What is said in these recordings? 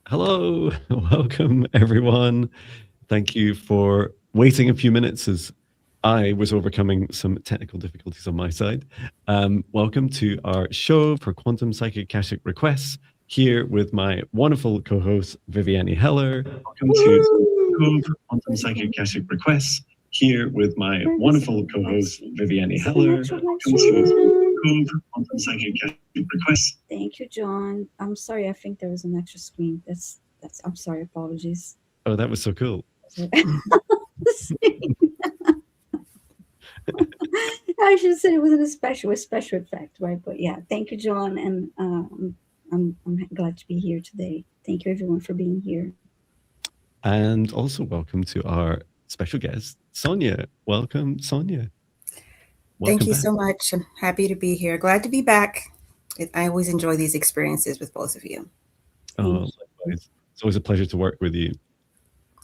Hello, welcome everyone. Thank you for waiting a few minutes as I was overcoming some technical difficulties on my side. Welcome to our show for Quantum Psychic Akashic Requests, here with my wonderful co-host Viviane Heller. Welcome to Show for Quantum Psychic Akashic Requests, here with my wonderful co-host Viviane Heller. Welcome to Show for Quantum Psychic Akashic Requests. Thank you, John. I'm sorry. I think there was an extra screen. I'm sorry. Apologies. Oh, that was so cool. I should have said it wasn't a special effect, right? But yeah, thank you, John, and I'm glad to be here today. Thank you, everyone, for being here. And also welcome to our special guest, Sonia. Welcome, Sonia. Thank you so much. I'm happy to be here. Glad to be back. I always enjoy these experiences with both of you. Oh, likewise. It's always a pleasure to work with you.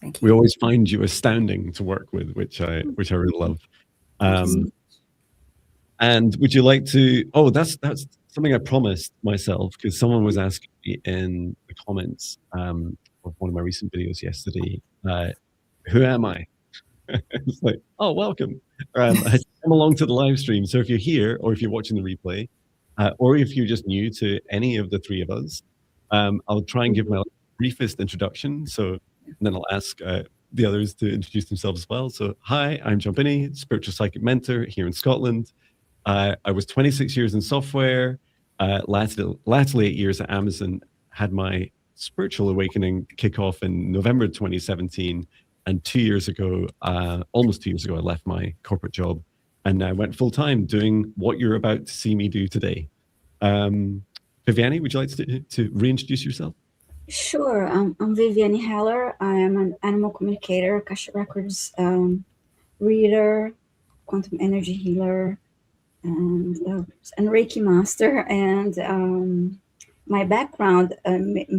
Thank you. We always find you astounding to work with, which I really love. And would you like to? Oh, that's something I promised myself, because someone was asking me in the comments of one of my recent videos yesterday. Who am I? It's like, oh, welcome. I come along to the live stream. So if you're here, or if you're watching the replay, or if you're just new to any of the three of us, I'll try and give my briefest introduction. So then I'll ask the others to introduce themselves as well. So hi, I'm Jon Binnie, spiritual psychic mentor here in Scotland. I was 26 years in software, latterly 8 years at Amazon, had my spiritual awakening kick off in November 2017. And 2 years ago, almost 2 years ago, I left my corporate job and I went full time doing what you're about to see me do today. Viviane, would you like to reintroduce yourself? Sure. I'm Viviane Heller. I am an animal communicator, Akashic Records reader, quantum energy healer, and Reiki master. And my background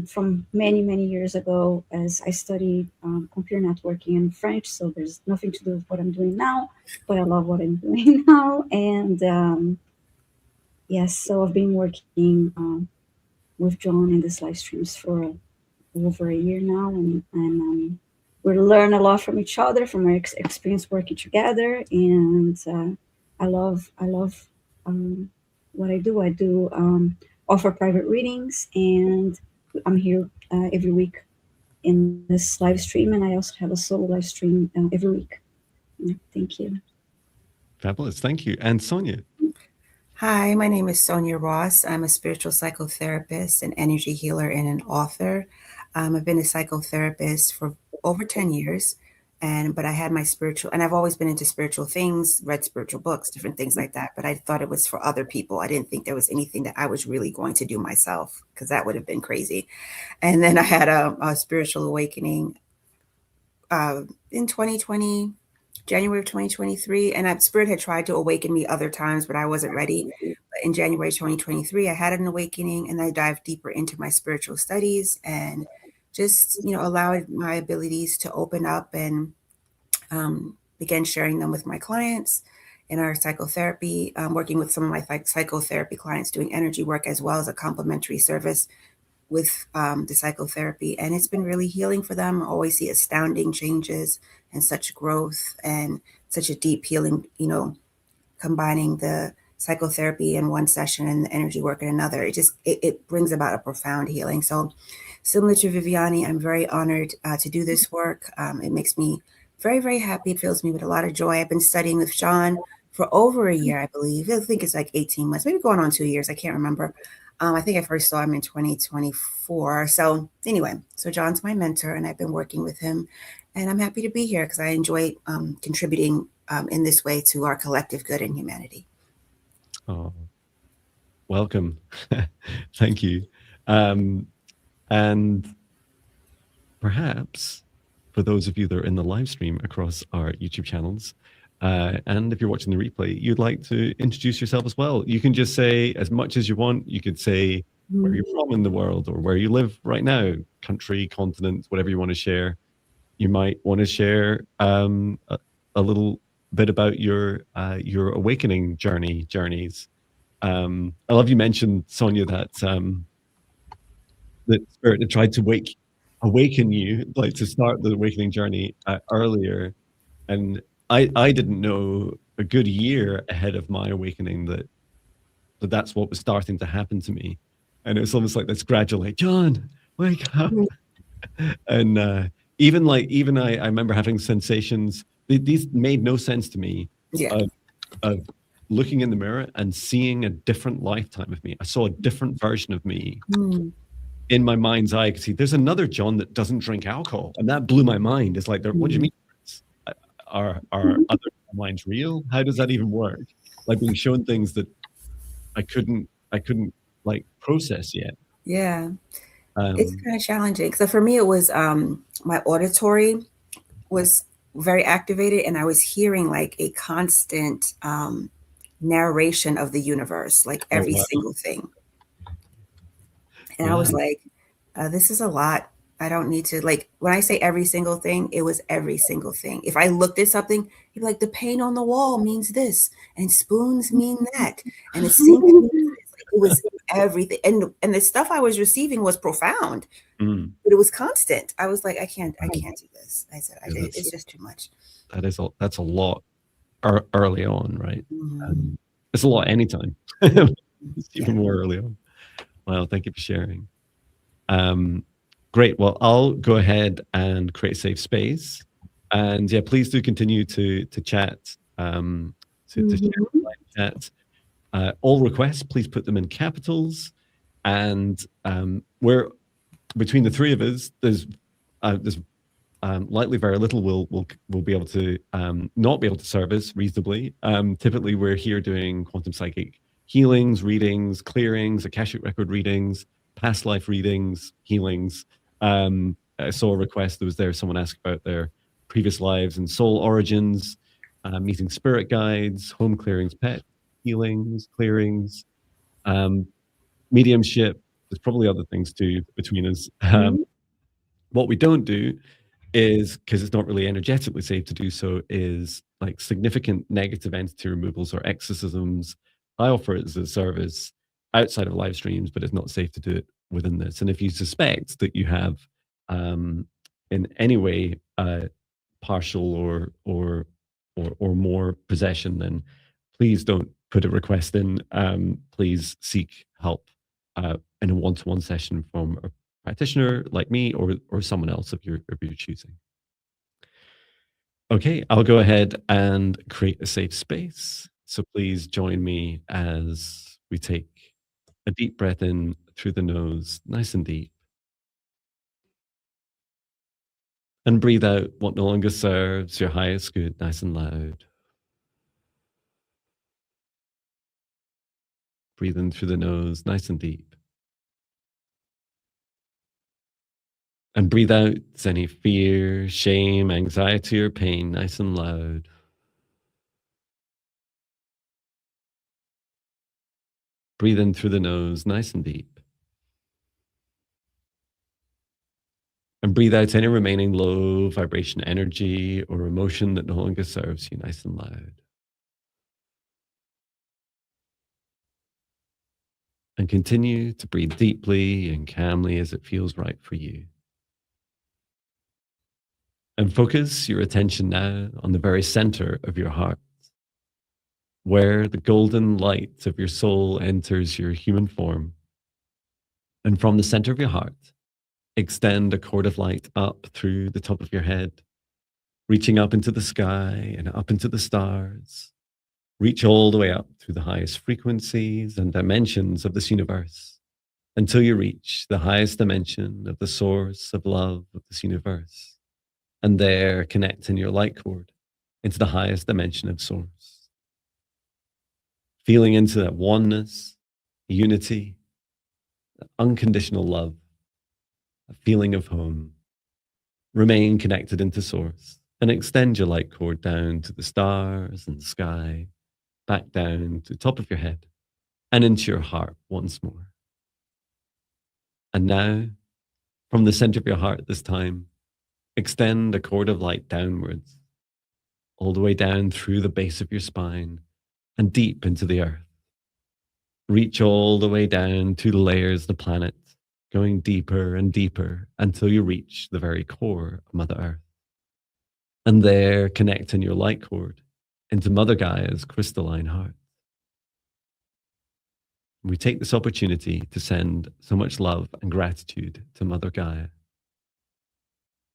from many years ago, as I studied computer networking and French, so there's nothing to do with what I'm doing now, but I love what I'm doing now. And yes, so I've been working with John in these live streams for over a year now, and we learn a lot from each other, from our experience working together. And I love what I do. I do offer private readings, and I'm here every week in this live stream, and I also have a solo live stream every week. Thank you. Fabulous, thank you. And Sonia. Hi, my name is Sonia Ross. I'm a spiritual psychotherapist, an energy healer, and an author. I've been a psychotherapist for over 10 years, but I had my spiritual, and I've always been into spiritual things, read spiritual books, different things like that. But I thought it was for other people. I didn't think there was anything that I was really going to do myself, because that would have been crazy. And then I had a spiritual awakening in 2020. January of 2023, and Spirit had tried to awaken me other times, but I wasn't ready. But in January 2023, I had an awakening, and I dived deeper into my spiritual studies and just, allowed my abilities to open up, and began sharing them with my clients in our psychotherapy, working with some of my psychotherapy clients, doing energy work as well as a complementary service with the psychotherapy. And it's been really healing for them. I always see astounding changes and such growth and such a deep healing, combining the psychotherapy in one session and the energy work in another. It brings about a profound healing. So similar to Viviane, I'm very honored to do this work. It makes me very, very happy. It fills me with a lot of joy. I've been studying with Jon for over a year, I believe. I think it's like 18 months, maybe going on 2 years. I can't remember. I think I first saw him in 2024. So anyway, Jon's my mentor, and I've been working with him, and I'm happy to be here because I enjoy contributing in this way to our collective good and humanity. Oh, welcome. Thank you. And perhaps for those of you that are in the live stream across our YouTube channels, and if you're watching the replay, you'd like to introduce yourself as well. You can just say as much as you want. You could say where you're from in the world, or where you live right now, country, continent, whatever you want to share. You might want to share a little bit about your awakening journeys. I love you mentioned, Sonia, that that Spirit had tried to wake awaken you, like to start the awakening journey earlier. And I didn't know a good year ahead of my awakening that that's what was starting to happen to me. And it was almost like this gradual, like, Jon, wake up. And even I remember having sensations, these made no sense to me, Yeah. of looking in the mirror and seeing a different lifetime of me. I saw a different version of me in my mind's eye. I could see there's another Jon that doesn't drink alcohol. And that blew my mind. It's like, what do you mean? Are other minds real? How does that even work? Like being shown things that I couldn't like process yet. Yeah. It's kind of challenging. So for me, it was my auditory was very activated, and I was hearing like a constant narration of the universe, like every single thing. And I was like, this is a lot. I don't need to, like, when I say every single thing, it was every single thing. If I looked at something, you'd be like, the paint on the wall means this, and spoons mean that, and the sink means this. Like, it was everything. And the stuff I was receiving was profound, but it was constant. I was like, I can't do this. I said, it's just too much. That's a lot early on, right? It's a lot anytime. It's even more early on. Well, thank you for sharing. Great. Well, I'll go ahead and create a safe space, and yeah, please do continue to chat, to share live chat. All requests, please put them in capitals, and we're between the three of us. There's likely very little we'll be able to not be able to service reasonably. Typically, we're here doing quantum psychic healings, readings, clearings, Akashic record readings, past life readings, healings. I saw a request that was there. Someone asked about their previous lives and soul origins, meeting spirit guides, home clearings, pet healings, clearings, mediumship. There's probably other things too between us. What we don't do is, because it's not really energetically safe to do so, is like significant negative entity removals or exorcisms. I offer it as a service outside of live streams, but it's not safe to do it within this. And if you suspect that you have in any way partial or more possession, then please don't put a request in. Please seek help in a one-to-one session from a practitioner like me or someone else of your choosing. Okay, I'll go ahead and create a safe space. So please join me as we take a deep breath in through the nose, nice and deep. And breathe out what no longer serves your highest good, nice and loud. Breathe in through the nose, nice and deep. And breathe out any fear, shame, anxiety, or pain, nice and loud. Breathe in through the nose, nice and deep. And breathe out any remaining low vibration energy or emotion that no longer serves you, nice and loud. And continue to breathe deeply and calmly as it feels right for you. And focus your attention now on the very center of your heart, where the golden light of your soul enters your human form. And from the center of your heart, extend a cord of light up through the top of your head, reaching up into the sky and up into the stars. Reach all the way up through the highest frequencies and dimensions of this universe until you reach the highest dimension of the source of love of this universe. And there connect in your light cord into the highest dimension of source. Feeling into that oneness, unity, unconditional love, a feeling of home. Remain connected into source and extend your light cord down to the stars and the sky, back down to the top of your head and into your heart once more. And now, from the center of your heart this time, extend a cord of light downwards, all the way down through the base of your spine and deep into the earth. Reach all the way down to the layers of the planet going deeper and deeper until you reach the very core of Mother Earth. And there, connecting your light cord into Mother Gaia's crystalline heart. We take this opportunity to send so much love and gratitude to Mother Gaia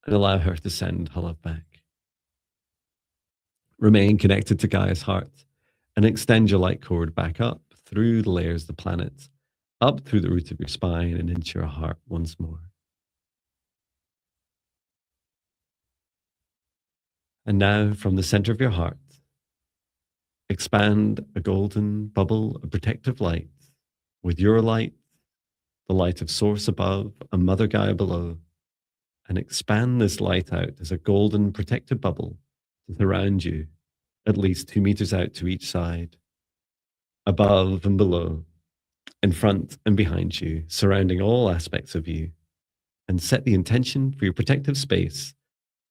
and allow her to send her love back. Remain connected to Gaia's heart and extend your light cord back up through the layers of the planet, up through the root of your spine and into your heart once more. And now, from the center of your heart, expand a golden bubble of protective light with your light, the light of Source above, and Mother Gaia below, and expand this light out as a golden protective bubble to surround you, at least 2 meters out to each side, above and below, in front and behind you, surrounding all aspects of you, and set the intention for your protective space.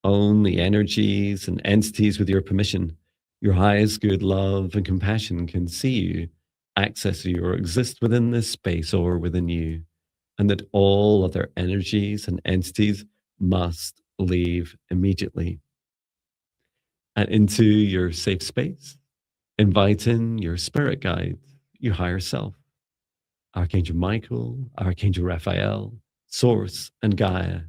Own the energies and entities with your permission. Your highest good love and compassion can see you, access you, or exist within this space or within you, and that all other energies and entities must leave immediately. And into your safe space, invite in your spirit guide, your higher self, Archangel Michael, Archangel Raphael, Source, and Gaia,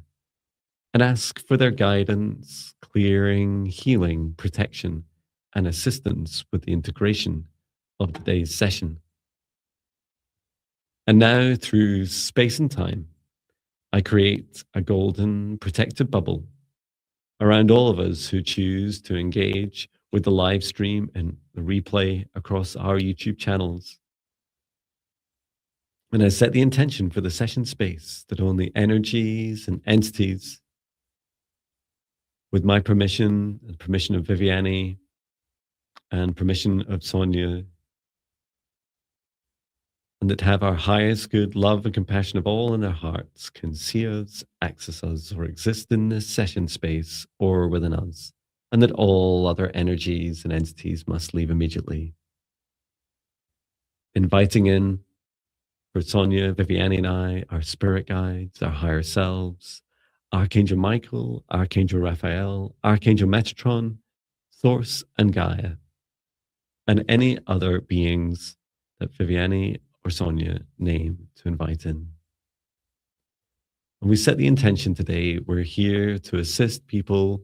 and ask for their guidance, clearing, healing, protection, and assistance with the integration of today's session. And now, through space and time, I create a golden protective bubble around all of us who choose to engage with the live stream and the replay across our YouTube channels. And I set the intention for the session space that only energies and entities, with my permission and permission of Viviane and permission of Sonia, and that have our highest good love and compassion of all in their hearts, can see us, access us, or exist in this session space or within us, and that all other energies and entities must leave immediately. Inviting in for Sonia, Viviane, and I, our spirit guides, our higher selves, Archangel Michael, Archangel Raphael, Archangel Metatron, Source, and Gaia, and any other beings that Viviane or Sonia name to invite in. And we set the intention today, we're here to assist people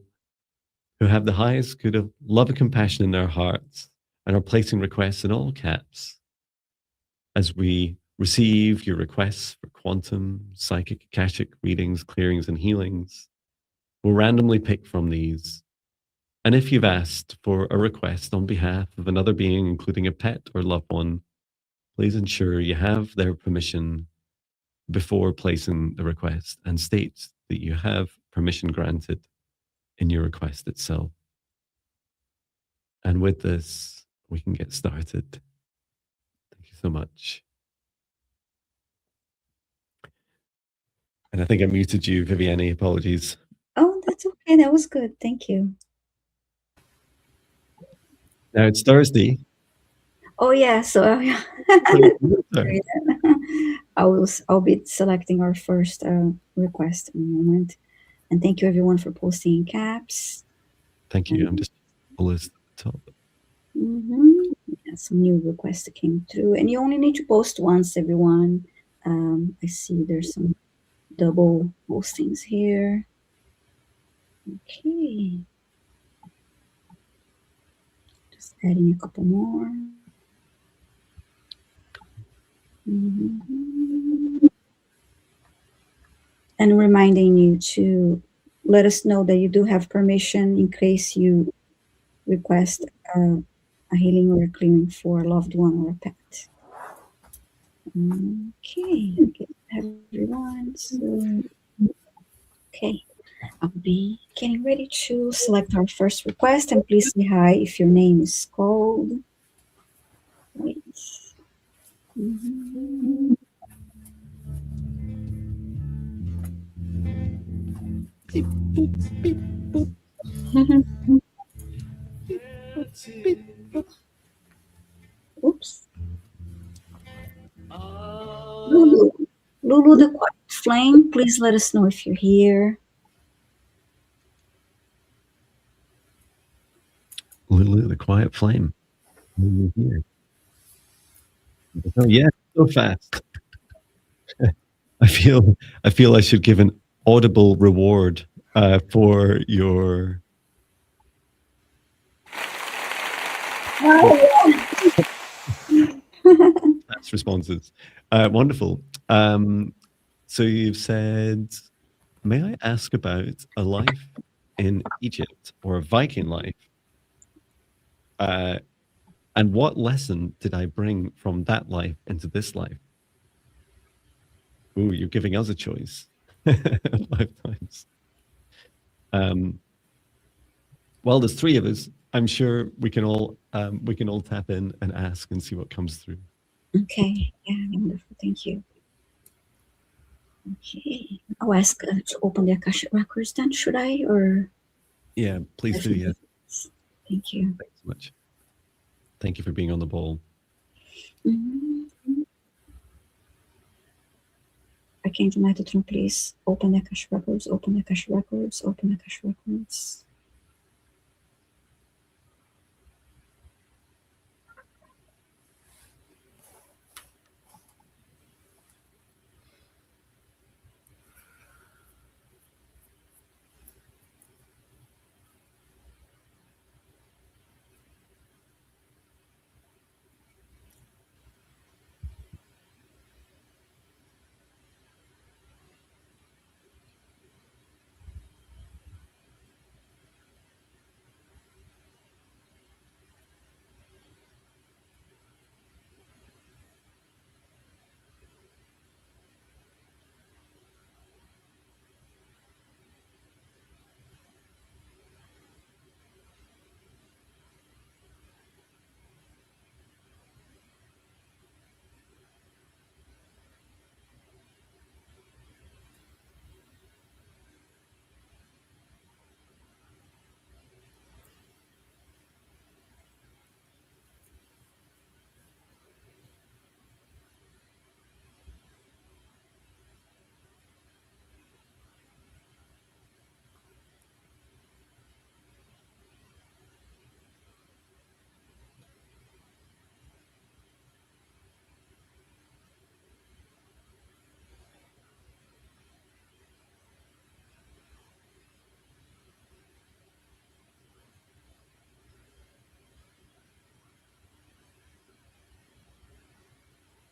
who have the highest good of love and compassion in their hearts and are placing requests in all caps as we receive your requests for quantum, psychic, Akashic readings, clearings, and healings. We'll randomly pick from these. And if you've asked for a request on behalf of another being, including a pet or loved one, please ensure you have their permission before placing the request and state that you have permission granted in your request itself. And with this, we can get started. Thank you so much. And I think I muted you, Viviane. Apologies. Oh, that's okay. That was good. Thank you. Now it's Thursday. Oh yeah. So Sorry. I'll be selecting our first request in a moment. And thank you everyone for posting in caps. Thank you. I'm just pull this to the top. Yeah, some new requests that came through, and you only need to post once, everyone. I see there's some double postings here. Okay. Just adding a couple more. And reminding you to let us know that you do have permission in case you request a healing or a cleaning for a loved one or a pet. Okay, everyone. So, okay, I'll be getting ready to select our first request, and please say hi if your name is called. Wait. Beep, boop, beep, boop. Beep, boop. Oops. Lulu the flame, please let us know if you're here. Lulu, the quiet flame. Lulu here. Oh yeah, so fast. I feel I should give an audible reward for your fast responses. Wonderful. So you've said, may I ask about a life in Egypt or a Viking life? And what lesson did I bring from that life into this life? Ooh, you're giving us a choice. 5 times. Well, there's 3 of us. I'm sure we can all tap in and ask and see what comes through. Okay, yeah, wonderful. Thank you. Okay, I'll ask to open the Akashic records then, should I? Or yeah, please do. Yeah. Thank you. Thanks so much. Thank you for being on the ball. Archangel Metatron, please open the Akashic records, open the Akashic records, open the Akashic records.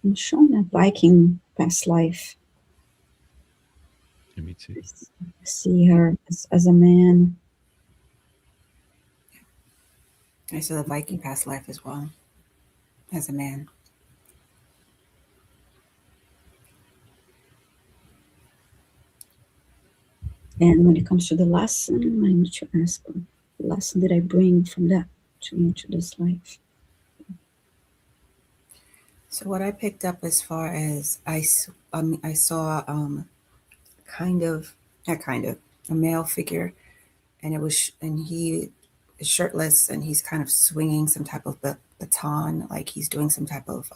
I'm showing a Viking past life. Yeah, me too. I see her as a man. I saw the Viking past life as well, as a man. And when it comes to the lesson, I need to ask, what lesson did I bring from that into this life? So what I picked up as far as I saw a male figure, and he is shirtless, and he's kind of swinging some type of baton, like he's doing some type of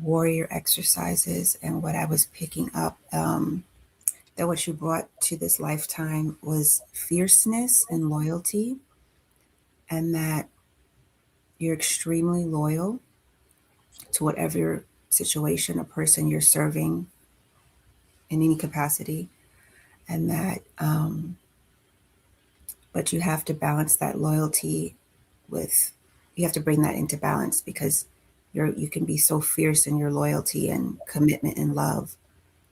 warrior exercises. And what I was picking up, that what you brought to this lifetime was fierceness and loyalty, and that you're extremely loyal to whatever situation or person you're serving in any capacity, and that but you have to balance that loyalty you have to bring that into balance, because you can be so fierce in your loyalty and commitment and love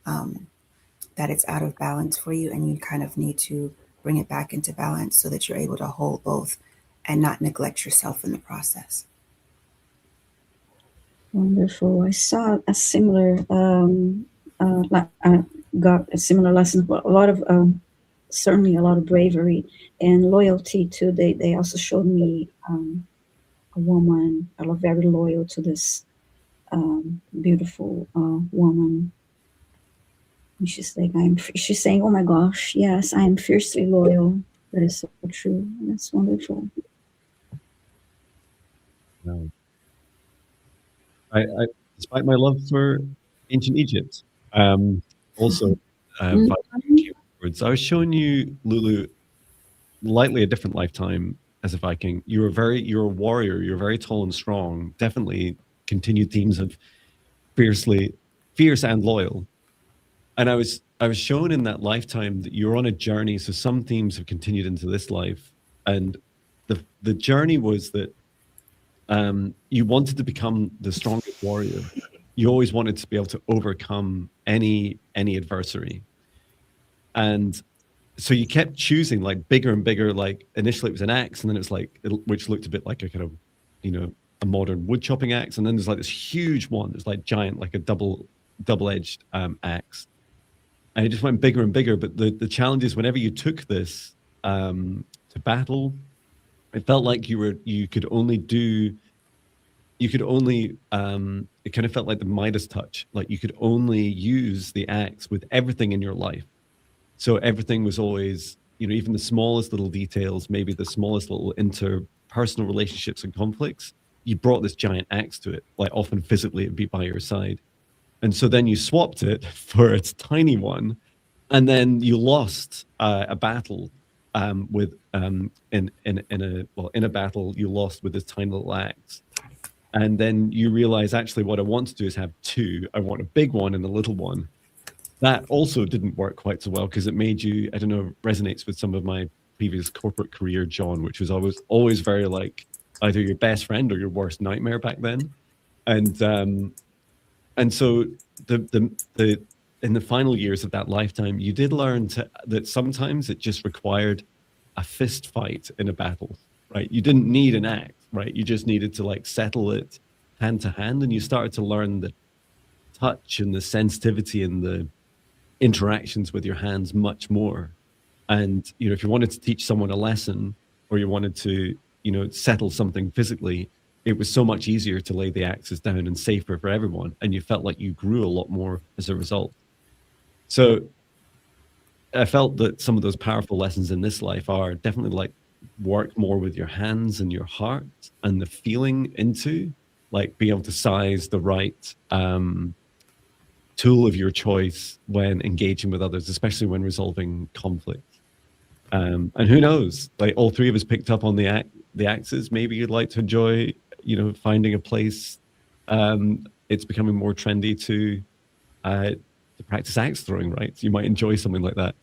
that it's out of balance for you, and you kind of need to bring it back into balance so that you're able to hold both and not neglect yourself in the process. Wonderful. I saw a similar, got a similar lesson. A lot of, certainly a lot of bravery and loyalty too. They also showed me a woman, very loyal to this beautiful woman. And she's like, she's saying, oh my gosh, yes, I am fiercely loyal. That is so true. That's wonderful. Wow. I despite my love for ancient Egypt, also via keywords. I was showing you, Lulu, lightly a different lifetime as a Viking. You're a warrior. You're very tall and strong. Definitely continued themes of fierce and loyal. And I was shown in that lifetime that you're on a journey. So some themes have continued into this life, and the journey was that you wanted to become the strongest warrior. You always wanted to be able to overcome any adversary, and so you kept choosing like bigger and bigger. Like initially it was an axe, and then it was like which looked a bit like a kind of a modern wood chopping axe, and then there's like this huge one that's like giant, like a double-edged axe. And it just went bigger and bigger. But the challenge is whenever you took this to battle, it felt like it kind of felt like the Midas touch. Like you could only use the axe with everything in your life. So everything was always, even the smallest little details, maybe the smallest little interpersonal relationships and conflicts, you brought this giant axe to it. Like often physically it'd be by your side. And so then you swapped it for its tiny one, and then you lost a battle in a battle you lost with this tiny little axe. And then you realize actually what I want to do is have two. I want a big one and a little one. That also didn't work quite so well because it made you, I don't know, resonates with some of my previous corporate career, John, which was always very like either your best friend or your worst nightmare back then. And so in the final years of that lifetime, you did learn that sometimes it just required a fist fight in a battle, right? You didn't need an axe, right? You just needed to like settle it hand to hand, and you started to learn the touch and the sensitivity and the interactions with your hands much more. And if you wanted to teach someone a lesson, or you wanted to settle something physically, it was so much easier to lay the axes down and safer for everyone. And you felt like you grew a lot more as a result. So I felt that some of those powerful lessons in this life are definitely like work more with your hands and your heart and the feeling into, like being able to size the right tool of your choice when engaging with others, especially when resolving conflict. And who knows, like all three of us picked up on the axes. Maybe you'd like to enjoy finding a place. It's becoming more trendy to practice axe throwing, right? So you might enjoy something like that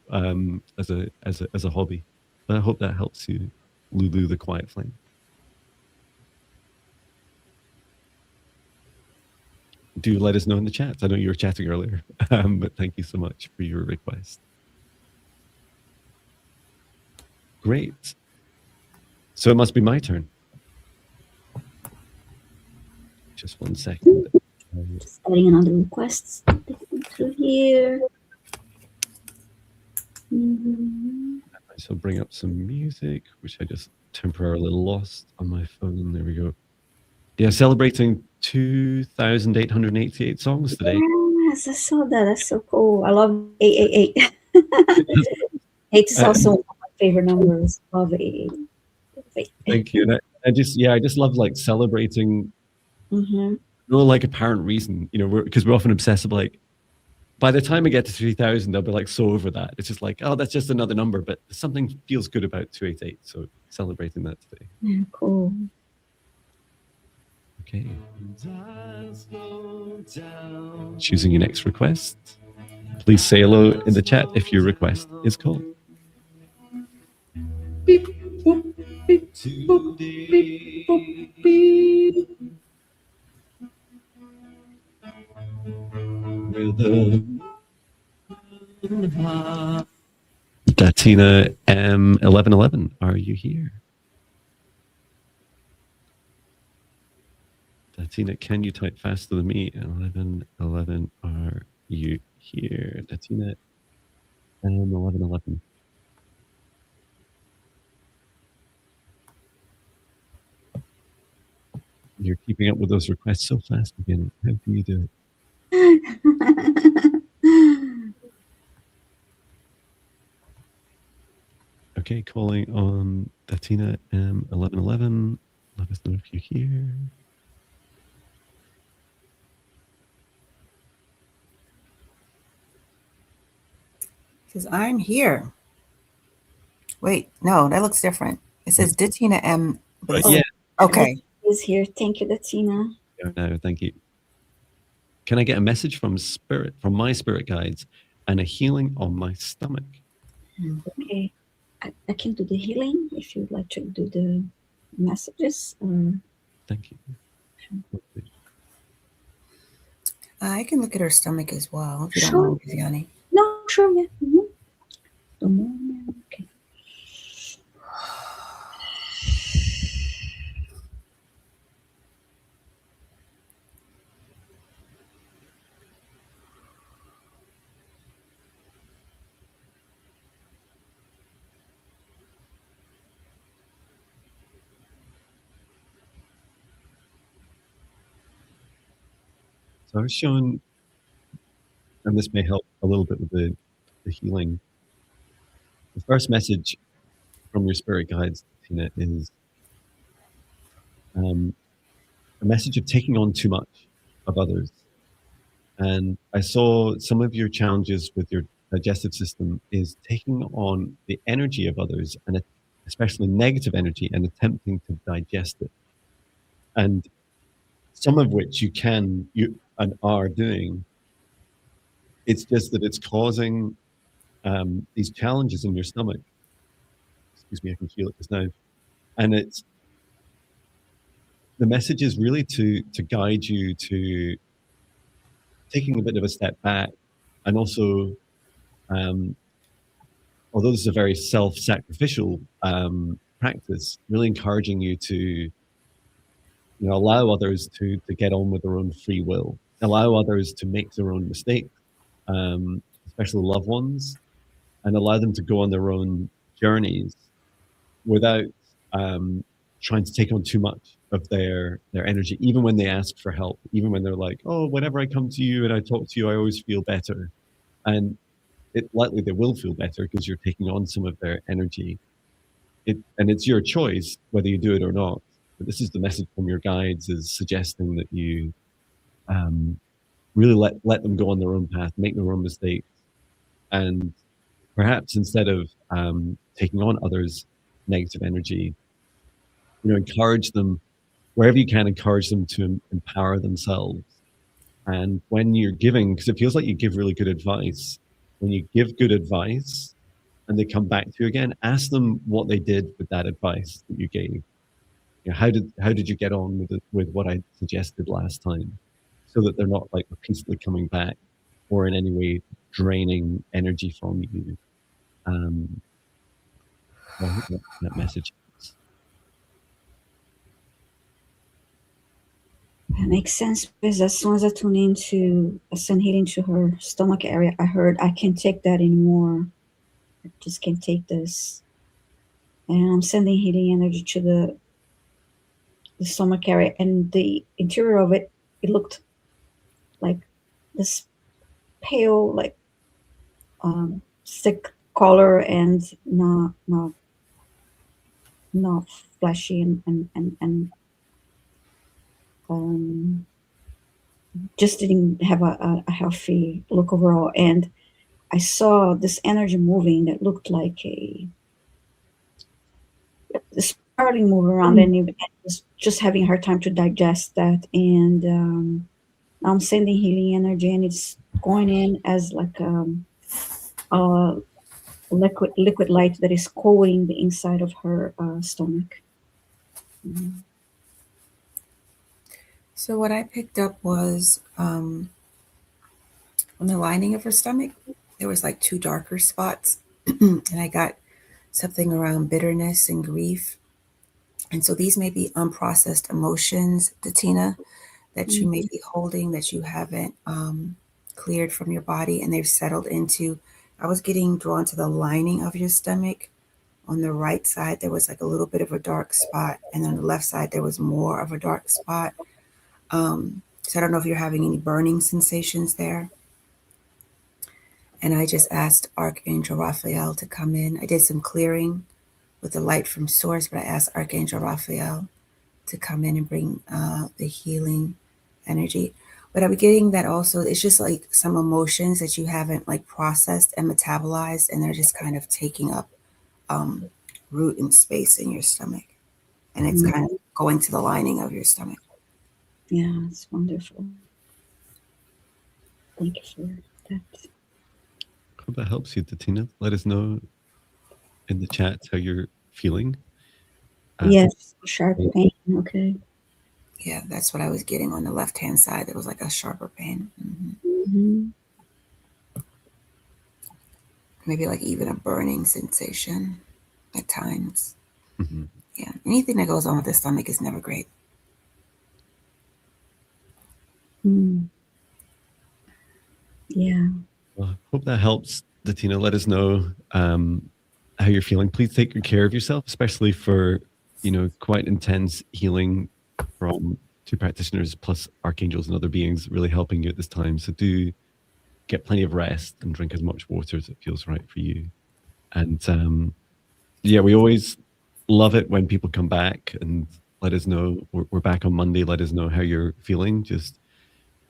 as a hobby. But I hope that helps you, Lulu the Quiet Flame. Do let us know in the chat. I know you were chatting earlier, but thank you so much for your request. Great. So it must be my turn. Just 1 second. Just adding another request through here. So bring up some music, which I just temporarily lost on my phone. There we go. Yeah, celebrating 2,888 songs today. Yes, I saw that. That's so cool. I love 888. 8 is also one of my favorite numbers. Love 888. Thank you. I just love like celebrating. No like apparent reason, because we're often obsessed with like, by the time I get to 3,000, I'll be like so over that. It's just like, oh, that's just another number, but something feels good about 288. So celebrating that today. Yeah, cool. Okay. Choosing your next request. Please say hello in the chat if your request is called. Beep, boop, beep, boop, beep, boop, beep. Datina M1111, are you here? Datina, can you type faster than me? 1111, are you here? Datina M1111. You're keeping up with those requests so fast again. How do you do it? Okay, calling on Datina M1111. Let us know if you're here. Says, I'm here. Wait, no, that looks different. It says Datina M. But yeah. Okay. Is here. Thank you, Datina. No, thank you. Can I get a message from my spirit guides, and a healing on my stomach? Okay. I can do the healing if you'd like to do the messages. Thank you. I can look at her stomach as well, if you Sure. don't mind, Viviane. No, sure, yeah. The moment. Okay. So I was shown, and this may help a little bit with the healing. The first message from your spirit guides, Tina, is a message of taking on too much of others. And I saw some of your challenges with your digestive system is taking on the energy of others, and especially negative energy, and attempting to digest it. And some of which you and are doing. It's just that it's causing these challenges in your stomach. Excuse me, I can feel it just now. And the message is really to guide you to taking a bit of a step back, and also, although this is a very self-sacrificial practice, really encouraging you to allow others to get on with their own free will, allow others to make their own mistakes, especially loved ones, and allow them to go on their own journeys without trying to take on too much of their energy, even when they ask for help, even when they're like, oh, whenever I come to you and I talk to you, I always feel better. And likely they will feel better because you're taking on some of their energy. And it's your choice whether you do it or not. But this is the message from your guides, is suggesting that you really let them go on their own path, make their own mistakes, and perhaps instead of taking on others' negative energy, encourage them wherever you can, encourage them to empower themselves. And when you're giving, because it feels like you give really good advice, when you give good advice and they come back to you again, ask them what they did with that advice that you gave. How did you get on with what I suggested last time, so that they're not like repeatedly coming back or in any way draining energy from you. I hope that message. That makes sense, because as soon as I tune into a send healing to her stomach area, I heard I can't take that anymore. I just can't take this. And I'm sending healing energy to the stomach area, and the interior of it, it looked like this pale, like sick color, and not flashy, and just didn't have a healthy look overall. And I saw this energy moving that looked like a spiraling move around, and it was just having a hard time to digest that. And now I'm sending healing energy, and it's going in as like liquid light that is coating the inside of her stomach. Mm-hmm. So what I picked up was on the lining of her stomach, there was like 2 darker spots, and I got something around bitterness and grief. And so these may be unprocessed emotions, Datina, that you may be holding, that you haven't cleared from your body, and they've settled into. I was getting drawn to the lining of your stomach. On the right side, there was like a little bit of a dark spot, and on the left side, there was more of a dark spot. So I don't know if you're having any burning sensations there. And I just asked Archangel Raphael to come in. I did some clearing with the light from source, but I asked Archangel Raphael to come in and bring the healing energy. But I'm getting that also it's just like some emotions that you haven't like processed and metabolized, and they're just kind of taking up root and space in your stomach. And it's kind of going to the lining of your stomach. Yeah, it's wonderful. Thank you for that. Hope that helps you, Tatina. Let us know in the chat how you're feeling. Yes, sharp pain. Okay. Yeah, that's what I was getting on the left-hand side. There was like a sharper pain. Maybe like even a burning sensation at times. Yeah, anything that goes on with the stomach is never great. Yeah. Well, hope that helps, Datina. Let us know how you're feeling. Please take good care of yourself, especially for, quite intense healing from 2 practitioners plus archangels and other beings really helping you at this time. So do get plenty of rest and drink as much water as it feels right for you. And yeah, we always love it when people come back and let us know. We're back on Monday. Let us know how you're feeling. Just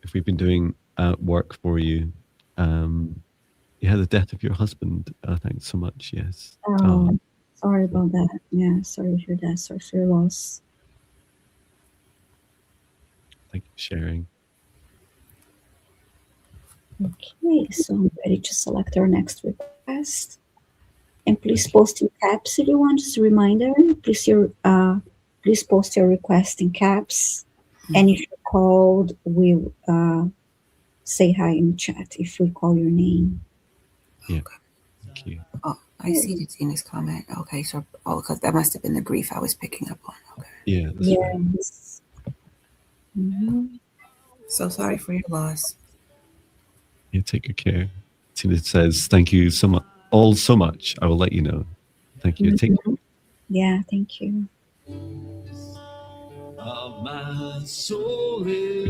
if we've been doing work for you. Yeah, the death of your husband. Thanks so much. Yes. Oh, sorry about that. Yeah, sorry to hear that. Sorry for your loss. Thank you for sharing. Okay, so I'm ready to select our next request. And please post in caps if you want. Just a reminder, please post your request in caps. And if you're called, we'll say hi in the chat if we call your name. Yeah. Thank you. Oh, I see Tina's comment. Okay, so because that must have been the grief I was picking up on. Okay. Yeah. Yes. So sorry for your loss. Yeah, take good care. Tina says, thank you so much. All so much. I will let you know. Thank you. Take care. Yeah, thank you.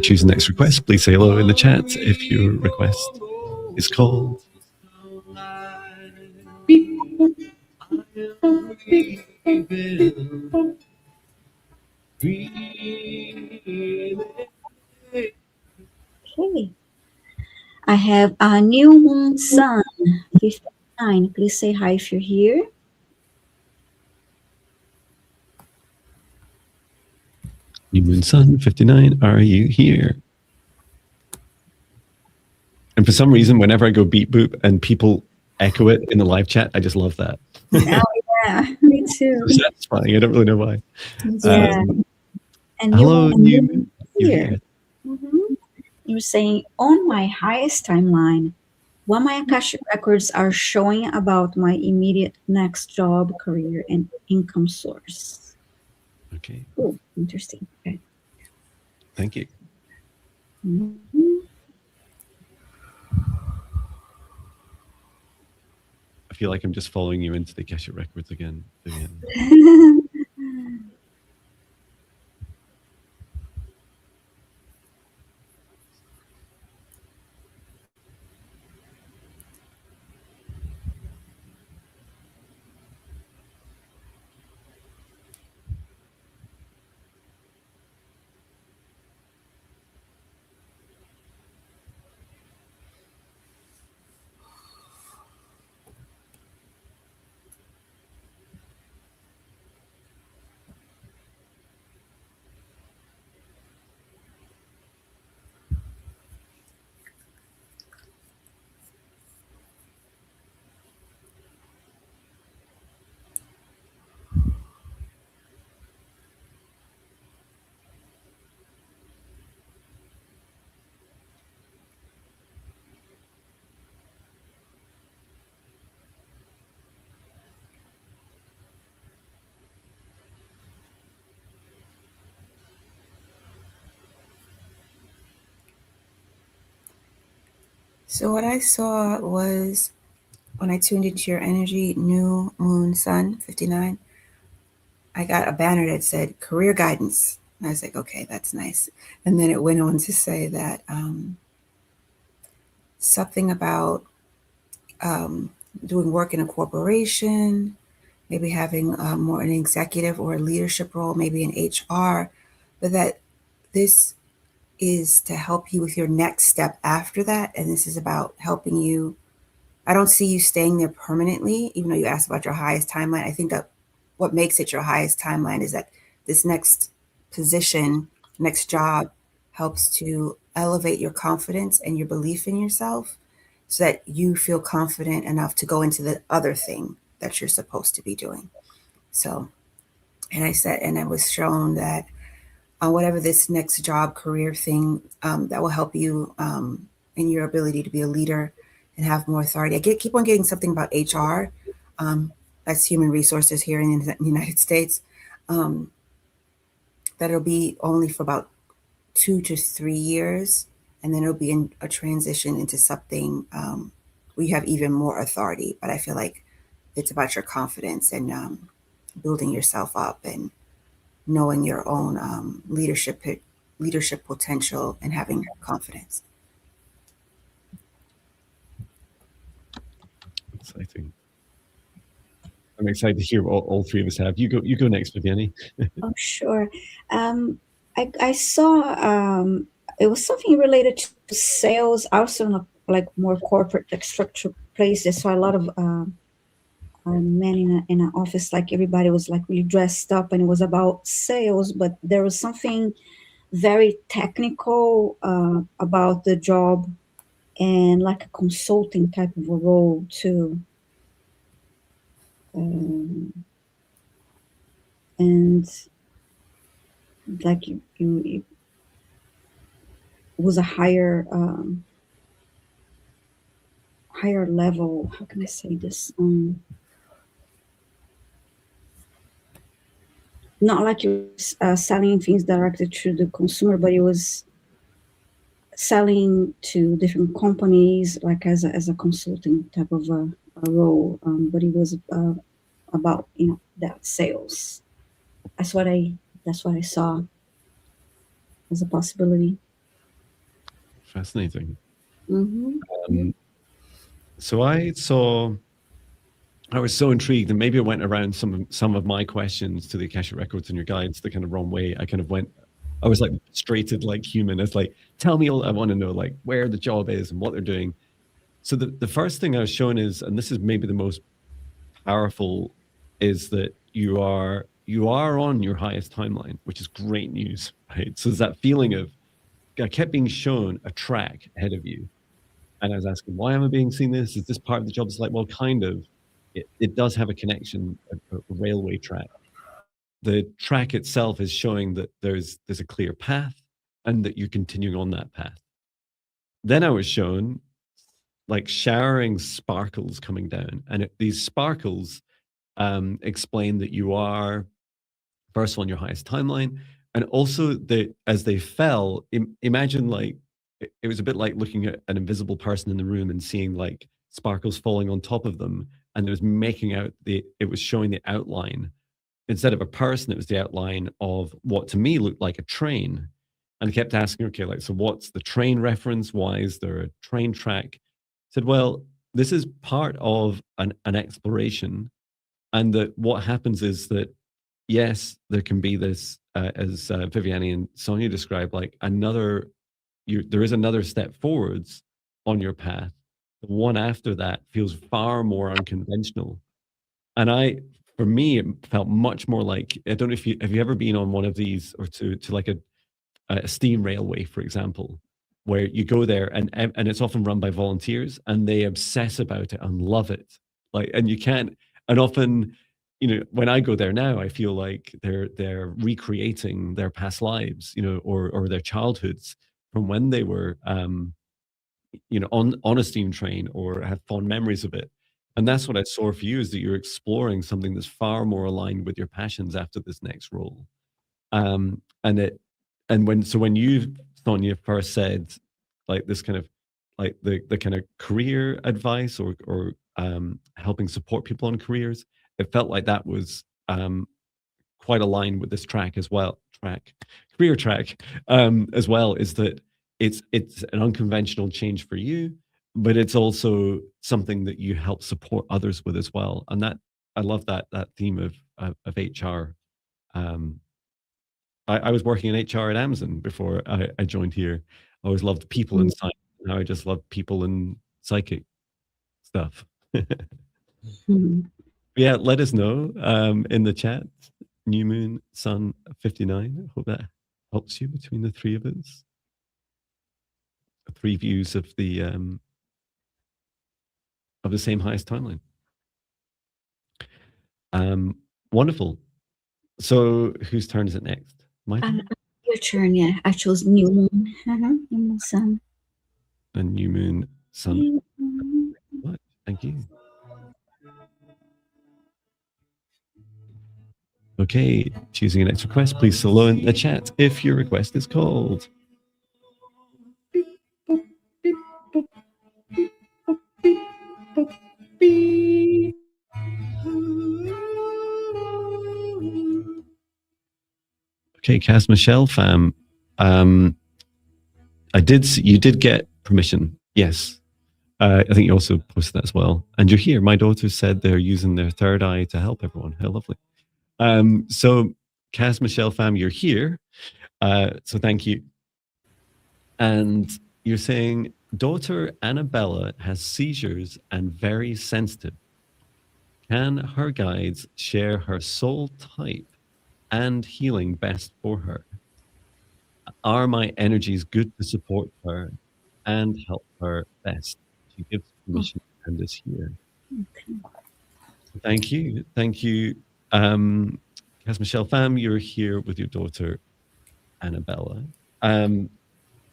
Choose the next request. Please say hello in the chat if your request is called. Okay. I have a new moon sun 59. Please say hi if you're here. New Moon Sun 59. Are you here? And for some reason, whenever I go beep boop and people echo it in the live chat, I just love that. Oh yeah, me too. So satisfying. I don't really know why. Yeah. And hello, you here. You're saying on my highest timeline, what my Akashic records are showing about my immediate next job, career, and income source. Okay. Oh, interesting. Okay. Thank you. I feel like I'm just following you into the Akashic records again, Viviane. So what I saw was when I tuned into your energy, new moon sun 59, I got a banner that said career guidance. And I was like, okay, that's nice. And then it went on to say that something about doing work in a corporation, maybe having more an executive or a leadership role, maybe in HR, but that this is to help you with your next step after that. And this is about helping you. I don't see you staying there permanently, even though you asked about your highest timeline. I think that what makes it your highest timeline is that this next position, next job helps to elevate your confidence and your belief in yourself so that you feel confident enough to go into the other thing that you're supposed to be doing. So, and I was shown that whatever this next job, career thing, that will help you in your ability to be a leader and have more authority. I keep on getting something about HR. That's human resources here in the United States. That it'll be only for about 2 to 3 years, and then it'll be in a transition into something where you have even more authority. But I feel like it's about your confidence and building yourself up and knowing your own leadership potential and having confidence. Exciting. I'm excited to hear what all three of us have. You go next, Viviane. Oh, sure. I saw it was something related to sales, also in a like more corporate, like structured places. I saw a lot of men in an office, like everybody was like really dressed up, and it was about sales, but there was something very technical about the job, and like a consulting type of a role too. And like you it was a higher level. How can I say this? Not like you selling things directly to the consumer, but it was selling to different companies, like as a consulting type of a role. But it was about that sales. That's what I saw as a possibility. Fascinating. Mm-hmm. So I was so intrigued, and maybe I went around some of my questions to the Akashic Records and your guides the kind of wrong way. I was like frustrated like human. It's like, tell me all I want to know, like where the job is and what they're doing. So the first thing I was shown is, and this is maybe the most powerful, is that you are on your highest timeline, which is great news, right? So there's that feeling of, I kept being shown a track ahead of you. And I was asking, why am I being seen this? Is this part of the job? It's like, well, kind of. It does have a connection, a railway track. The track itself is showing that there's a clear path and that you're continuing on that path. Then I was shown like showering sparkles coming down. And these sparkles explain that you are, first of all, on your highest timeline. And also that as they fell, imagine like, it was a bit like looking at an invisible person in the room and seeing like sparkles falling on top of them. And it was making out it was showing the outline. Instead of a person, it was the outline of what to me looked like a train. And I kept asking, okay, like, so what's the train reference? Why is there a train track? I said, well, this is part of an exploration. And that what happens is that, yes, there can be this, as Viviane and Sonia described, like there is another step forwards on your path. The one after that feels far more unconventional. And for me, it felt much more like, I don't know if have you ever been on one of these, or to like a steam railway, for example, where you go there and it's often run by volunteers and they obsess about it and love it. Like, and you can't, and often, when I go there now, I feel like they're recreating their past lives, or their childhoods from when they were, on a steam train, or have fond memories of it. And that's what I saw for you, is that you're exploring something that's far more aligned with your passions after this next role. And when you, Sonia, first said like this kind of like the kind of career advice, or helping support people on careers, it felt like that was quite aligned with this track as well. Career track as well, is that it's an unconventional change for you, but it's also something that you help support others with as well. And that, I love that theme of HR. I was working in HR at Amazon before I joined here. I always loved people and science. Now I just love people and psychic stuff. Yeah, let us know in the chat. New Moon Sun 59. I hope that helps you between the three of us. 3 views of the same highest timeline. Wonderful. So whose turn is it next? My turn? Your turn, yeah. I chose New Moon. New Moon Sun. A New Moon Sun. What? Thank you. Okay, choosing a next request. Please solo in the chat if your request is called. Okay, Cas Michelle fam. You did get permission. Yes. I think you also posted that as well. And you're here. My daughter said they're using their third eye to help everyone. How lovely. So Cas Michelle fam, you're here. So thank you. And you're saying, daughter Annabella has seizures and very sensitive. Can her guides share her soul type and healing best for her? Are my energies good to support her and help her best? She gives permission and is here. Okay. Thank you. Thank you. Cas Michelle fam, you're here with your daughter Annabella.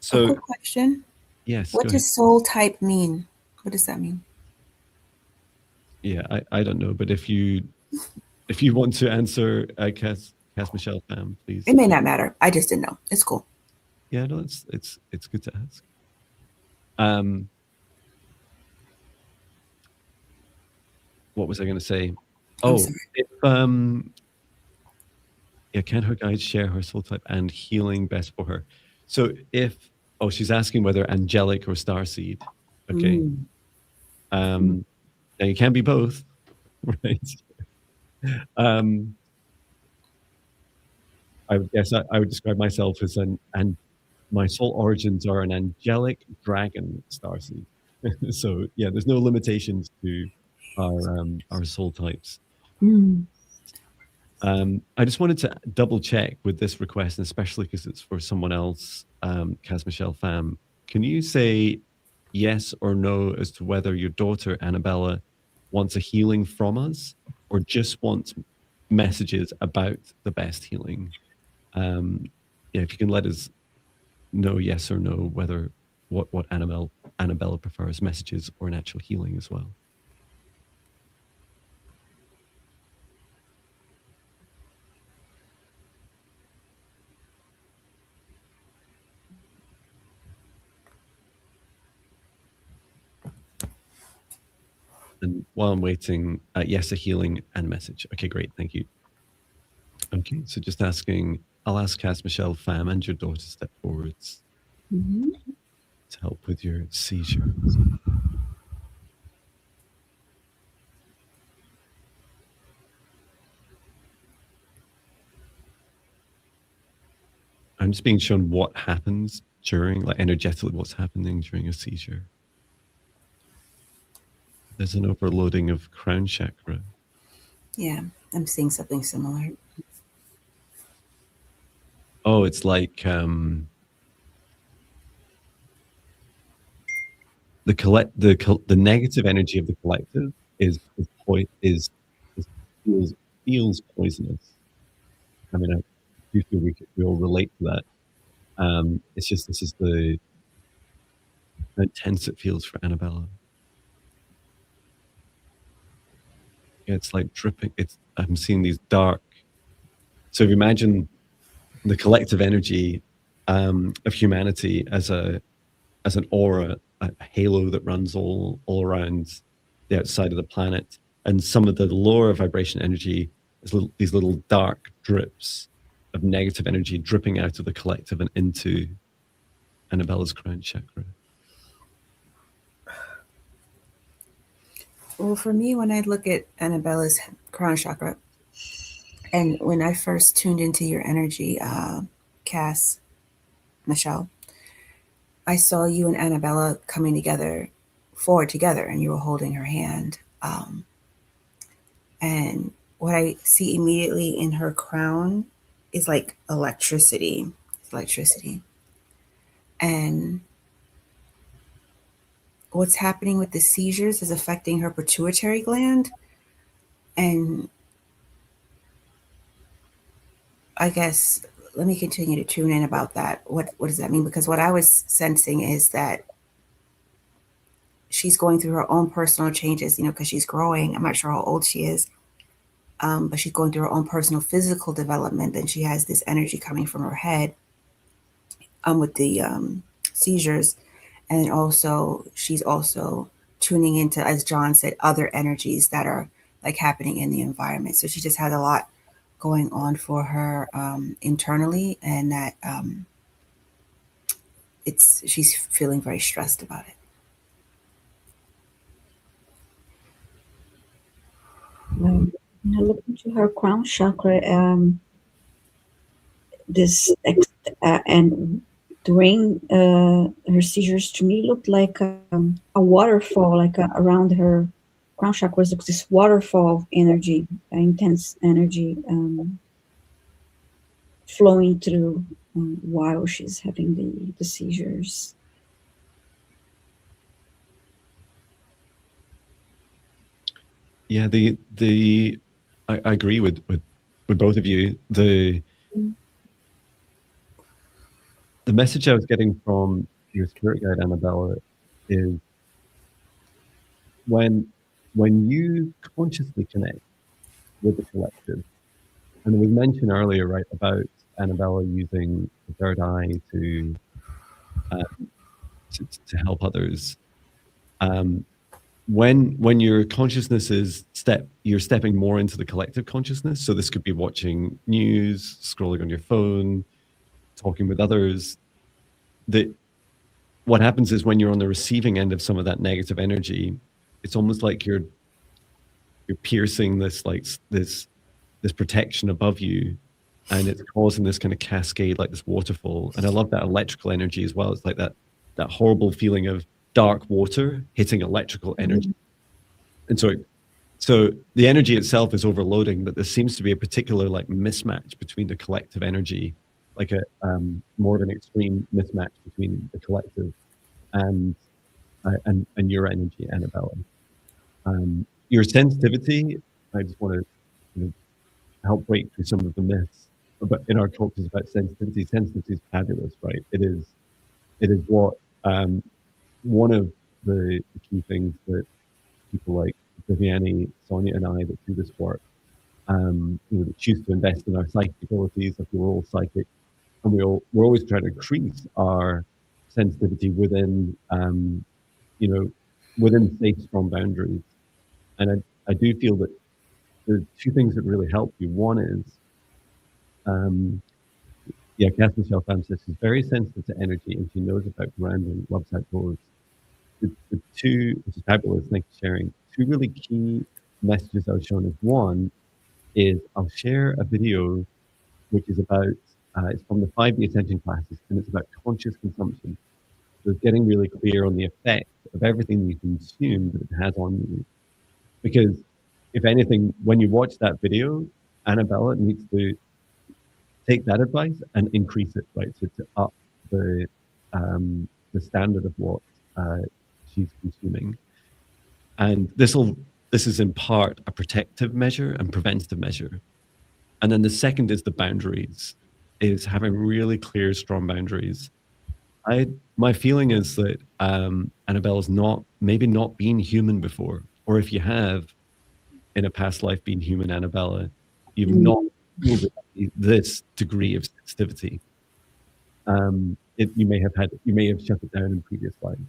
So a quick question. Yes. What does soul type mean? What does that mean? Yeah, I don't know, but if you want to answer, Cas Michelle fam, please. It may not matter. I just didn't know. It's cool. Yeah, no, it's good to ask. What was I going to say? Oh, if, yeah, can her guides share her soul type and healing best for her? So if she's asking whether angelic or starseed. Okay. Now you can be both, right? I would guess I would describe myself as and my soul origins are an angelic dragon starseed. So yeah, there's no limitations to our soul types. I just wanted to double check with this request, and especially because it's for someone else, Cas Michelle fam. Can you say yes or no as to whether your daughter Annabella wants a healing from us or just wants messages about the best healing? Yeah, if you can let us know yes or no whether what Annabella prefers, messages or an actual healing as well. And while I'm waiting, yes, a healing and message. Okay, great. Thank you. Okay, so just asking, I'll ask Cas Michelle fam and your daughter to step forwards to help with your seizures. I'm just being shown what happens during, like energetically, what's happening during a seizure. There's an overloading of crown chakra. Yeah, I'm seeing something similar. Oh, it's like the negative energy of the collective feels poisonous. I mean, I do feel we all relate to that. It's just this is the how intense it feels for Annabella. It's like dripping. I'm seeing these dark. So if you imagine the collective energy of humanity as an aura, a halo that runs all around the outside of the planet, and some of the lower vibration energy is these little dark drips of negative energy dripping out of the collective and into Annabella's crown chakra. Well, for me, when I look at Annabella's crown chakra, And when I first tuned into your energy, Cass, Michelle, I saw you and Annabella coming forward together, and you were holding her hand. And what I see immediately in her crown is like electricity. It's electricity. And what's happening with the seizures is affecting her pituitary gland. And I guess let me continue to tune in about that. What does that mean? Because what I was sensing is that she's going through her own personal changes, because she's growing. I'm not sure how old she is, but she's going through her own personal physical development. And she has this energy coming from her head with the seizures. And also, she's also tuning into, as John said, other energies that are like happening in the environment. So she just has a lot going on for her internally, and that she's feeling very stressed about it. When I look into her crown chakra, and during her seizures, to me looked like a waterfall, like around her crown chakra was this waterfall of energy, intense energy flowing through while she's having the seizures. Yeah, I agree with both of you. The message I was getting from your spirit guide, Annabella, is when you consciously connect with the collective, and it was mentioned earlier, right, about Annabella using the third eye to help others. When your consciousness is you're stepping more into the collective consciousness. So this could be watching news, scrolling on your phone, talking with others. That what happens is when you're on the receiving end of some of that negative energy, it's almost like you're piercing this protection above you, and it's causing this kind of cascade, like this waterfall. And I love that electrical energy as well. It's like that horrible feeling of dark water hitting electrical energy. And so the energy itself is overloading, but there seems to be a particular like mismatch between the collective energy, like a more of an extreme mismatch between the collective and your energy, Annabella. Your sensitivity, I just want to help break through some of the myths but in our talks about sensitivity. Sensitivity is fabulous, right? It is what one of the key things that people like Viviane, Sonia, and I that do this work, that choose to invest in our psychic abilities. Like we're all psychic, and we're always trying to increase our sensitivity within, within safe, strong boundaries. And I do feel that there's two things that really help you. One is, Kath Michelle Pham says she's very sensitive to energy and she knows about grounding, loves outdoors. The two, which is fabulous, thanks for sharing. Two really key messages I was shown is one is I'll share a video which is about, it's from the 5D attention classes, and it's about conscious consumption. So it's getting really clear on the effect of everything you consume that it has on you. Because if anything, when you watch that video, Annabella needs to take that advice and increase it, right? So to up the standard of what she's consuming. And this is in part a protective measure and preventative measure. And then the second is the boundaries, is having really clear, strong boundaries. My feeling is that Annabella's maybe not been human before, or if you have in a past life been human, Annabella, you've not this degree of sensitivity. You may have shut it down in previous lives.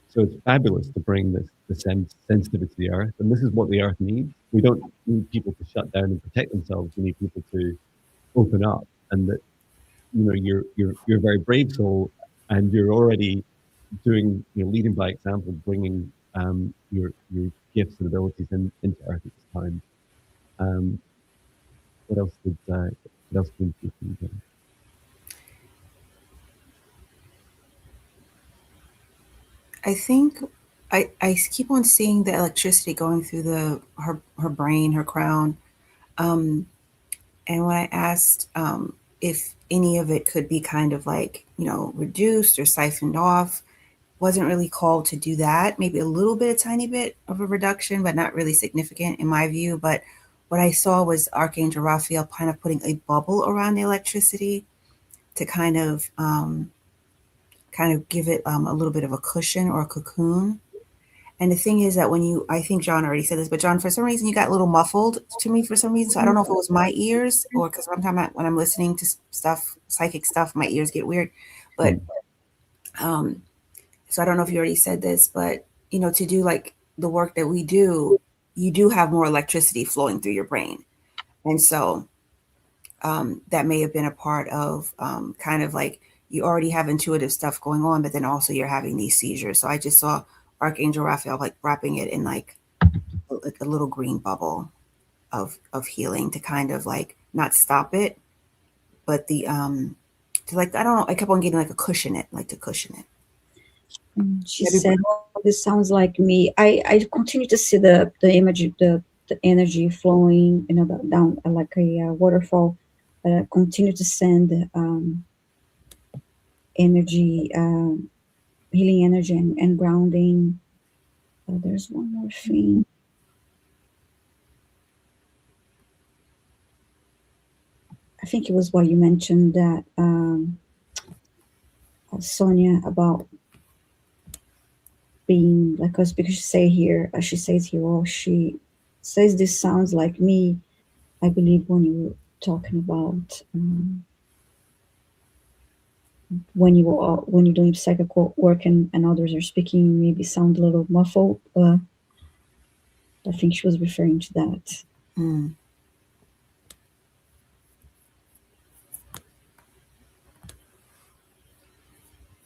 So it's fabulous to bring the sensitivity to the earth, and this is what the earth needs. We don't need people to shut down and protect themselves. We need people to open up, and that you're a very brave soul, and you're already doing leading by example, bringing your gifts and abilities into earth at this time. what else did you think? I think I keep on seeing the electricity going through her brain, her crown. And when I asked if any of it could be kind of like, reduced or siphoned off, wasn't really called to do that. Maybe a little bit, a tiny bit of a reduction, but not really significant in my view. But what I saw was Archangel Raphael kind of putting a bubble around the electricity to kind of give it a little bit of a cushion or a cocoon. And the thing is that I think John already said this, but John, for some reason, you got a little muffled to me for some reason. So I don't know if it was my ears or because sometimes when I'm listening to stuff, psychic stuff, my ears get weird. But so I don't know if you already said this, but to do like the work that we do, you do have more electricity flowing through your brain. And so that may have been a part of kind of like you already have intuitive stuff going on, but then also you're having these seizures. So I just saw Archangel Raphael like wrapping it in like a little green bubble of healing to kind of like not stop it, but to like, I don't know, I kept on getting like to cushion it. She said, "Oh, this sounds like me." I continue to see the image, the energy flowing, down like a waterfall. But I continue to send energy, healing energy, and grounding. Oh, there's one more thing. I think it was what you mentioned that Sonia about being like us, because she says here, oh, she says this sounds like me. I believe when you were talking about when you're doing psychical work and others are speaking, maybe sound a little muffled. I think she was referring to that. Mm.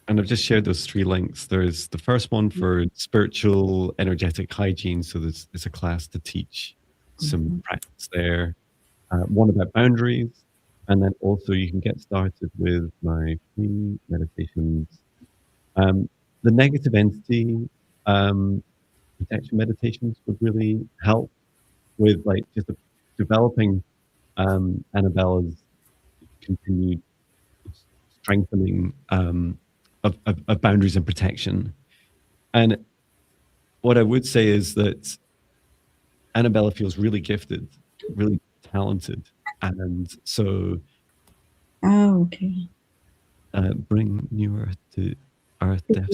And I've just shared those 3 links. There's the first one for spiritual energetic hygiene. So there's a class to teach some practice there. One about boundaries. And then also you can get started with my free meditations. The negative entity protection meditations would really help with like just developing Annabella's continued strengthening of boundaries and protection. And what I would say is that Annabella feels really gifted, really talented. And so Okay. Bring new earth to earth. To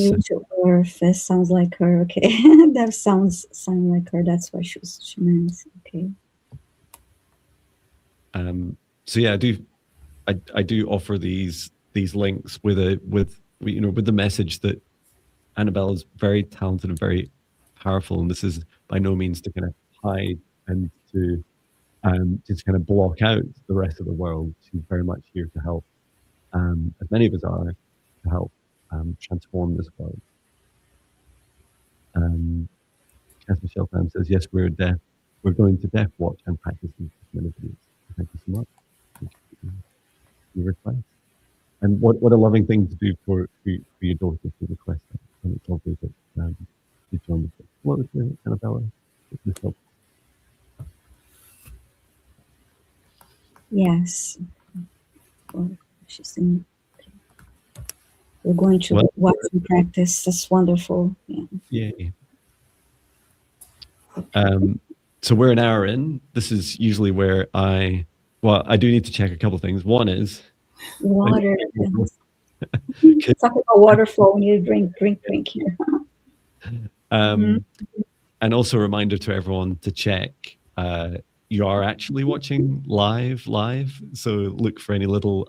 earth. That sounds like her. Okay. That sounds like her. That's why she meant. Okay. So yeah, I do offer these links with the message that Annabelle is very talented and very powerful, and this is by no means to kind of hide and to just kind of block out the rest of the world. She's very much here to help, as many of us are, to help transform this world. As Michelle Pham says, yes, we're going to Death Watch and practice these communities. Thank you so much. Your request. And what a loving thing to do for your daughter to request that. And it's lovely that you joined us. What was the Annabella? Yes. Well, she's saying, okay. We're going to watch and practice. That's wonderful. Yeah. Yay. So we're an hour in. This is usually where I do need to check a couple of things. One is water. Talk about waterfall when you drink here. And also a reminder to everyone to check you are actually watching live. So look for any little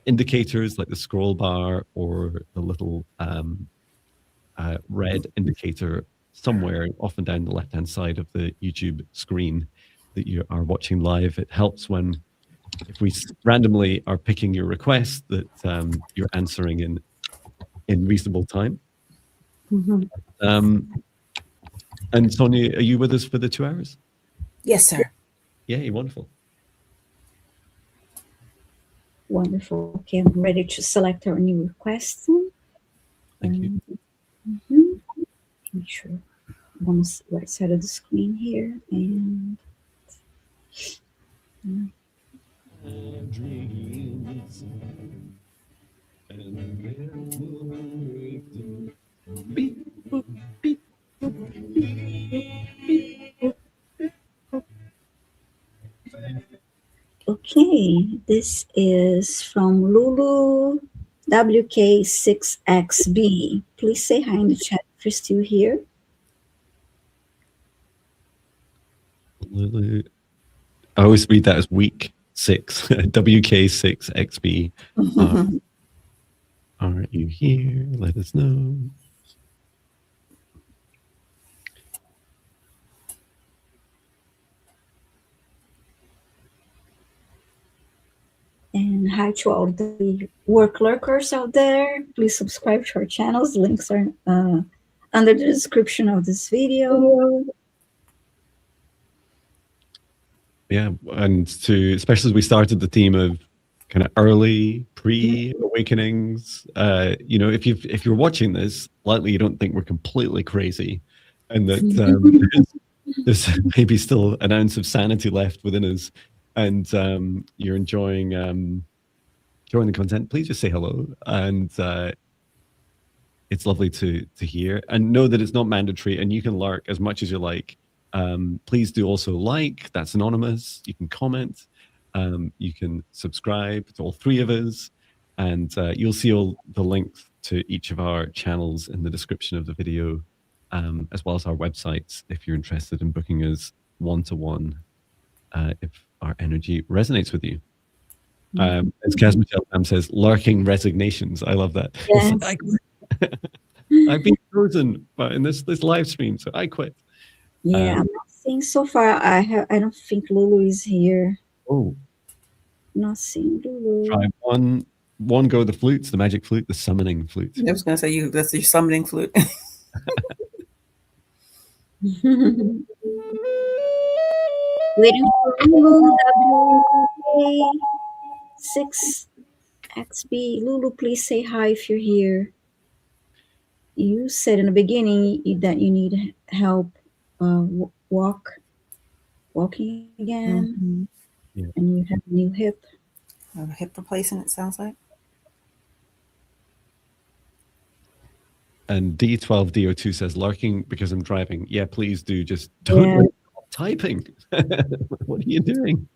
indicators like the scroll bar or the little red indicator somewhere, often down the left-hand side of the YouTube screen, that you are watching live. It helps if we randomly are picking your request that you're answering in reasonable time. And Sonia, are you with us for the 2 hours? Yes, sir. Yay, wonderful. Wonderful. Okay, I'm ready to select our new request. Thank you. Make sure I'm on the right side of the screen here. And Dreams. Beep, boop, beep, boop, beep, boop, beep, boop. okay, this is from Lulu WK6XB. Please say hi in the chat if you're still here. Lulu. I always read that as week 6, WK6XB. Are you here? Let us know. And hi to all the work lurkers out there. Please subscribe to our channels. Links are under the description of this video. Yeah, and to especially as we started the theme of kind of early pre-awakenings, you know, if you're watching this, likely you don't think we're completely crazy, and that there's maybe still an ounce of sanity left within us, and you're enjoying the content. Please just say hello, and it's lovely to hear, and know that it's not mandatory, and you can lurk as much as you like. Please do also like, that's anonymous. You can comment, you can subscribe to all 3 of us, and you'll see all the links to each of our channels in the description of the video, as well as our websites if you're interested in booking us one-to-one, if our energy resonates with you. As Kaz Michelle says, lurking resignations. I love that. Yes. I've been chosen in this live stream, so I quit. Yeah, I'm not seeing so far. I don't think Lulu is here. Oh, Not seeing Lulu. try one go of the flutes, the magic flute, the summoning flute. I was going to say that's your summoning flute. Waiting for Lulu WK6XB. Lulu, please say hi if you're here. You said in the beginning that you need help walking again, Yeah. and you have a new hip. A hip replacement, it sounds like. And D12DO2 says, lurking because I'm driving. Yeah, please do. Just don't stop typing. What are you doing?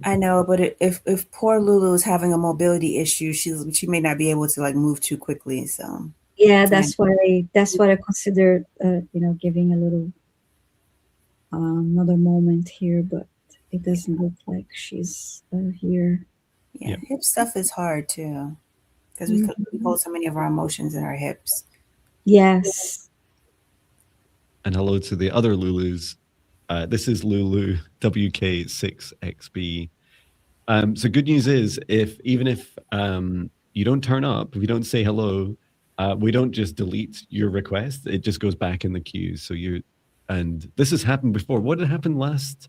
I know, but if poor Lulu is having a mobility issue, she may not be able to like move too quickly. So yeah, that's why I considered giving a little another moment here, but it doesn't look like she's here. Yeah, hip stuff is hard too, because we hold so many of our emotions in our hips. Yes. And hello to the other Lulus. This is Lulu WK6XB. So good news is, even if you don't turn up, if you don't say hello, we don't just delete your request. It just goes back in the queue. So and this has happened before. What had happened last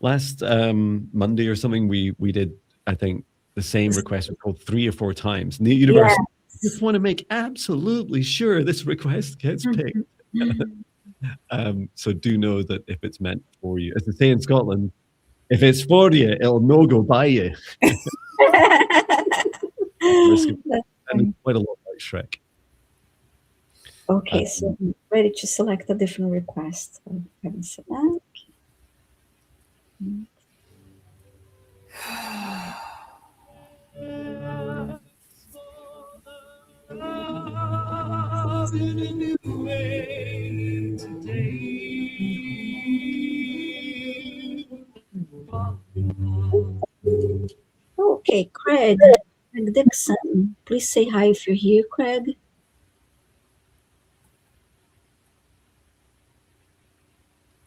Monday or something? We did, I think, the same request was called 3 or 4 times. And the universe just want to make absolutely sure this request gets picked. So do know that if it's meant for you, as they say in Scotland, if it's for you, it'll no go by you. And quite a lot like Shrek. Okay, so I'm ready to select a different request. Having said that. In a new way today. Okay, Craig Dixon. Please say hi if you're here, Craig.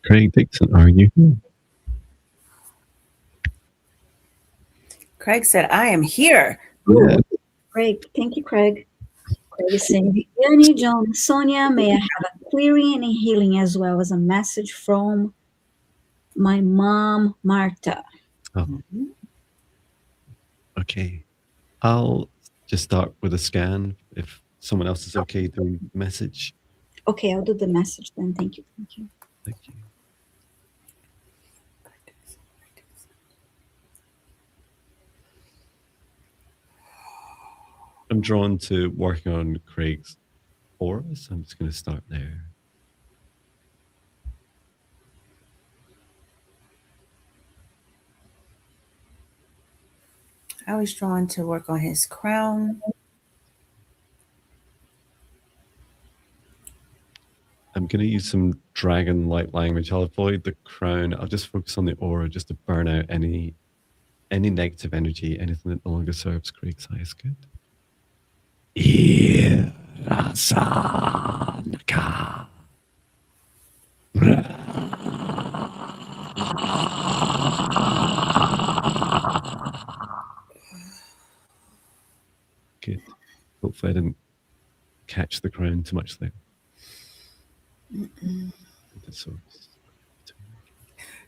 Craig Dixon, are you here? Craig said, "I am here." Yeah. Craig, thank you, Craig. Craig is saying, Viviane, Jon, and Sonia, may I have a clearing and a healing as well as a message from my mom, Marta. Oh. Okay. I'll just start with a scan if someone else is okay doing the message. Okay, I'll do the message then. Thank you. Thank you. Thank you. I'm drawn to working on Craig's aura, so I'm just going to start there. I was drawn to work on his crown. I'm going to use some dragon light language. I'll avoid the crown. I'll just focus on the aura just to burn out any negative energy, anything that no longer serves Craig's highest good. Good. Hopefully I didn't catch the crown too much there.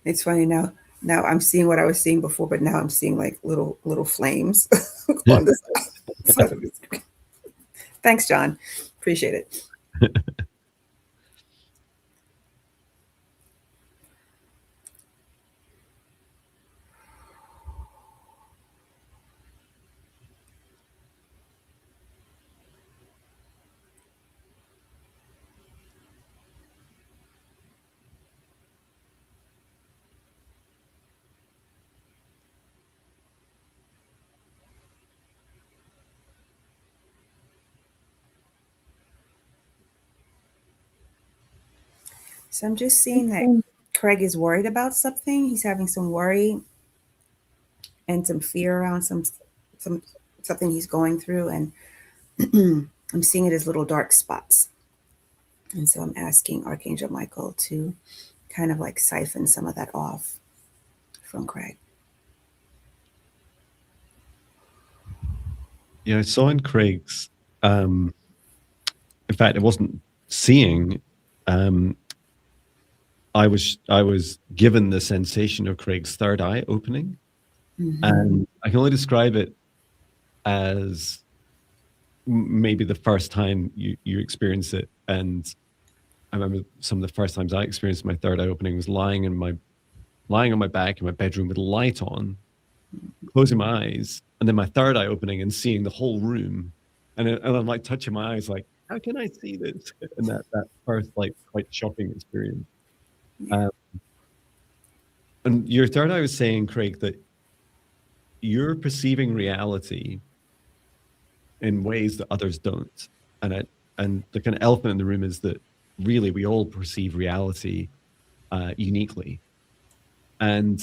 It's funny now. Now I'm seeing what I was seeing before, but now I'm seeing like little flames on the side of the screen. Thanks, Jon. Appreciate it. So I'm just seeing that Craig is worried about something. He's having some worry and some fear around something he's going through, and I'm seeing it as little dark spots. And so I'm asking Archangel Michael to kind of like siphon some of that off from Craig. Yeah, I saw in Craig's, in fact, it wasn't seeing, I was given the sensation of Craig's third eye opening. Mm-hmm. And I can only describe it as maybe the first time you experience it. And I remember some of the first times I experienced my third eye opening was lying on my back in my bedroom with a light on, closing my eyes, and then my third eye opening and seeing the whole room. And I'm like touching my eyes, like, how can I see this? And that first, like, quite shocking experience. And your third eye was saying, Craig, that you're perceiving reality in ways that others don't. And the kind of elephant in the room is that really we all perceive reality uniquely. And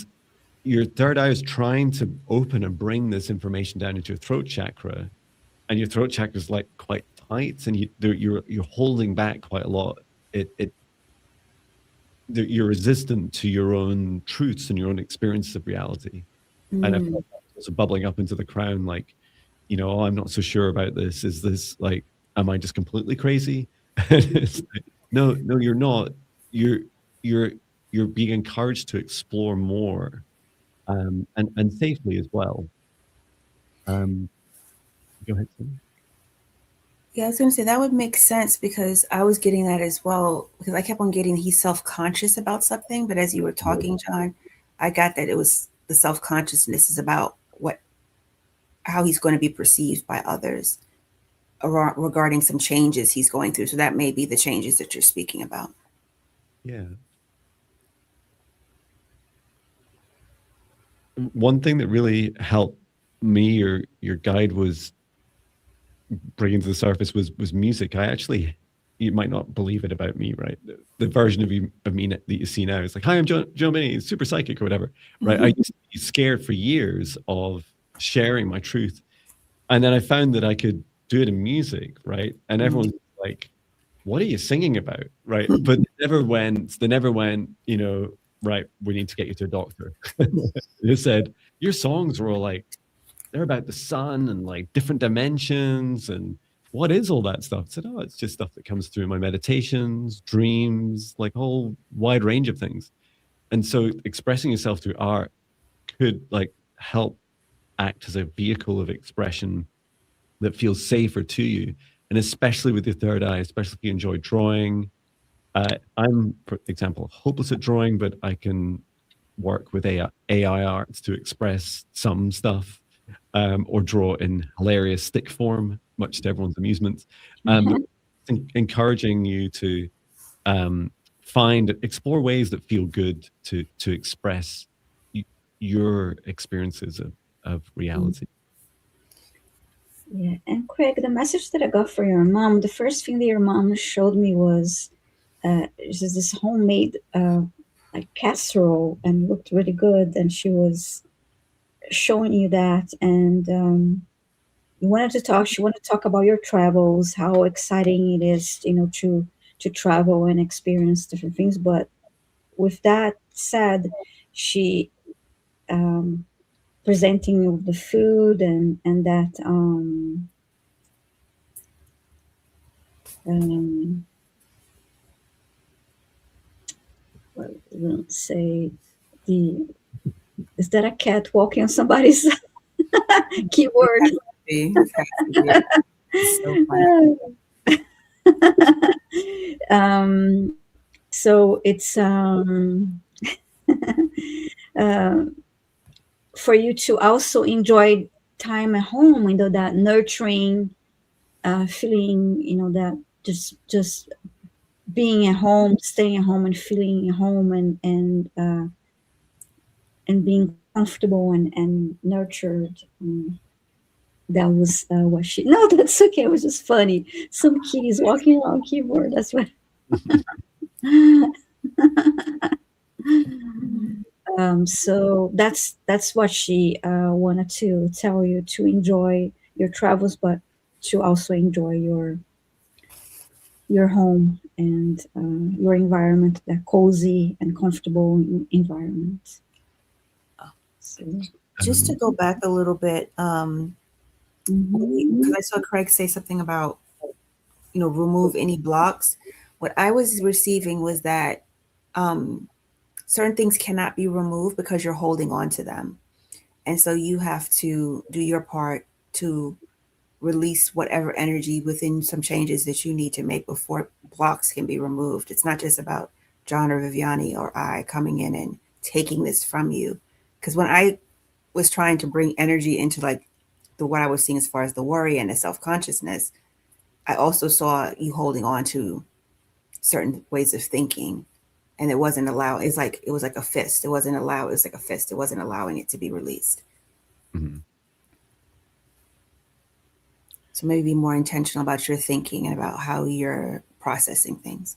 your third eye is trying to open and bring this information down into your throat chakra, and your throat chakra is like quite tight, and you're holding back quite a lot. You're resistant to your own truths and your own experiences of reality. And I feel like that's also bubbling up into the crown, like, oh, I'm not so sure about this. Is this like, am I just completely crazy? It's like, no, you're not. You're being encouraged to explore more, and safely as well. Go ahead, Sonia. Yeah, I was going to say that would make sense, because I was getting that as well, because I kept on getting he's self-conscious about something. But as you were talking, Jon, I got that it was the self-consciousness is about how he's going to be perceived by others regarding some changes he's going through. So that may be the changes that you're speaking about. Yeah. One thing that really helped me, or your guide was bringing to the surface, was music. I actually, you might not believe it about me, right? The version of me that you see now is like, hi, I'm Jon Binnie, super psychic or whatever, right? Mm-hmm. I used to be scared for years of sharing my truth. And then I found that I could do it in music, right? And everyone's like, what are you singing about, right? But they never went, right, we need to get you to a doctor. They said, your songs were all like, they're about the sun and like different dimensions, and what is all that stuff? I said, oh, it's just stuff that comes through my meditations, dreams, like a whole wide range of things. And so expressing yourself through art could like help act as a vehicle of expression that feels safer to you. And especially with your third eye, especially if you enjoy drawing. I'm, for example, hopeless at drawing, but I can work with AI arts to express some stuff, or draw in hilarious stick form, much to everyone's amusement. Encouraging you to explore ways that feel good to express your experiences of reality. Yeah, and Craig, the message that I got for your mom, the first thing that your mom showed me was just this homemade like casserole, and looked really good, and she was showing you that, and you wanted to talk. She wanted to talk about your travels, how exciting it is, to travel and experience different things. But with that said, she presenting you the food, and that well, let's say the is that a cat walking on somebody's keyboard? It has to be. It's so funny. So it's for you to also enjoy time at home, that nurturing feeling, that just being at home, staying at home, and feeling at home, and being comfortable and nurtured. That was what she. No, that's okay. It was just funny. Some kitties walking around keyboard. That's what. So that's what she wanted to tell you, to enjoy your travels, but to also enjoy your home and your environment, that cozy and comfortable environment. So, Just to go back a little bit, because I saw Craig say something about, remove any blocks. What I was receiving was that certain things cannot be removed because you're holding on to them. And so you have to do your part to release whatever energy within some changes that you need to make before blocks can be removed. It's not just about Jon or Viviane or I coming in and taking this from you. Because when I was trying to bring energy into what I was seeing as far as the worry and the self-consciousness, I also saw you holding on to certain ways of thinking, and it wasn't allowed. It was like a fist. It wasn't allowed. It was like a fist. It wasn't allowing it to be released. Mm-hmm. So maybe be more intentional about your thinking and about how you're processing things.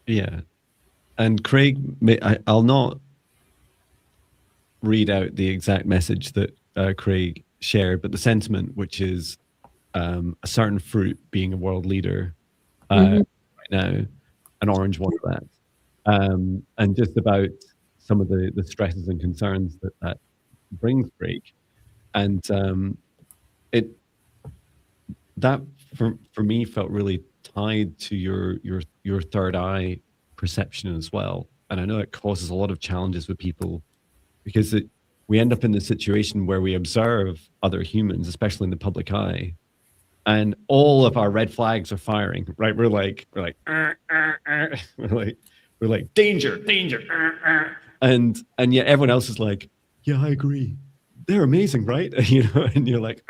Yeah. And Craig, I'll not read out the exact message that Craig shared, but the sentiment, which is a certain fruit being a world leader right now, an orange one of that, and just about some of the stresses and concerns that brings Craig, and that for me felt really tied to your third eye perception as well. And I know it causes a lot of challenges with people, because we end up in the situation where we observe other humans, especially in the public eye, and all of our red flags are firing, right? We're like we're like danger, and yet everyone else is like, yeah, I agree, they're amazing, right? And you're like,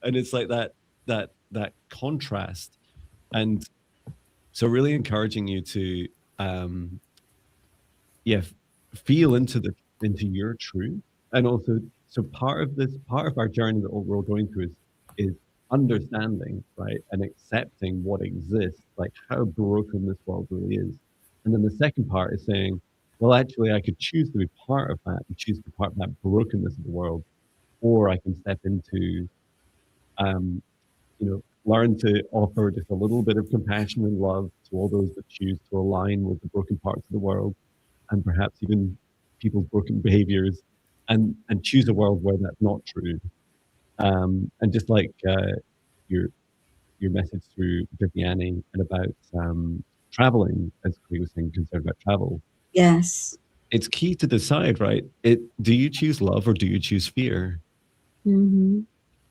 and it's like that contrast. And so really encouraging you to feel into your truth. And also, so part of our journey that we're all going through is understanding, right, and accepting what exists, like how broken this world really is. And then the second part is saying, well, actually, I could choose to be part of that, and choose to be part of that brokenness of the world, or I can step into learn to offer just a little bit of compassion and love to all those that choose to align with the broken parts of the world, and perhaps even people's broken behaviors, and choose a world where that's not true. And just like your message through Viviane, and about traveling, as we were saying, concerned about travel. Yes. it's key to decide, right? Do you choose love or do you choose fear? Mm-hmm.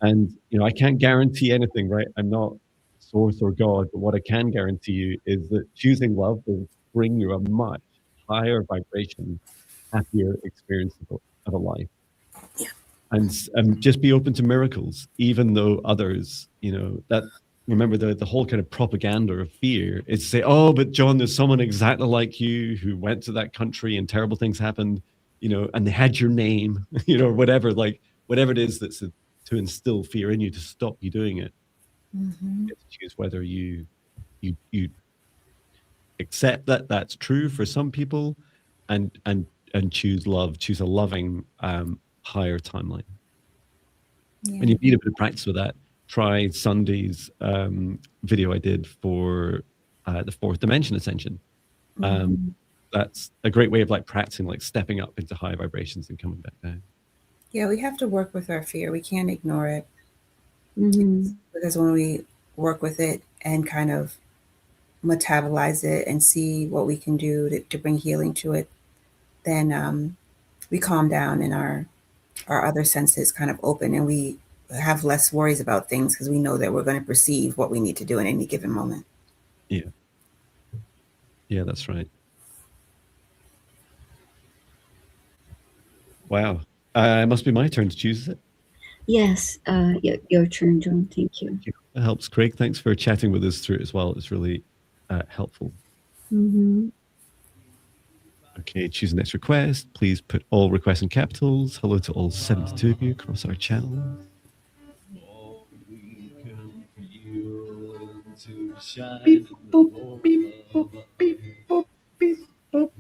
And I can't guarantee anything, right? I'm not source or God, but what I can guarantee you is that choosing love will bring you a much higher vibration, happier experience of a life. And just be open to miracles, even though others, that remember the whole kind of propaganda of fear is to say, oh, but Jon, there's someone exactly like you who went to that country and terrible things happened, and they had your name, whatever, like whatever it is that's to instill fear in you to stop you doing it. Mm-hmm. You have to choose whether you accept that that's true for some people, and choose love, choose a loving higher timeline. Yeah. And you need a bit of practice with that. Try Sunday's video I did for the fourth dimension ascension. Mm-hmm. That's a great way of like practicing, like stepping up into high vibrations and coming back down. Yeah, we have to work with our fear. We can't ignore it. Mm-hmm. Because when we work with it and kind of metabolize it and see what we can do to bring healing to it, then we calm down and our other senses kind of open, and we have less worries about things because we know that we're going to perceive what we need to do in any given moment. Yeah, that's right. Wow. It must be my turn to choose it. Yes, your turn, Jon. Thank you. That helps. Craig, thanks for chatting with us through it as well. It's really helpful. Mm-hmm. Okay, choose the next request. Please put all requests in capitals. Hello to all 72 of you across our channel. Beep, boop, beep, boop, beep, boop, beep, boop.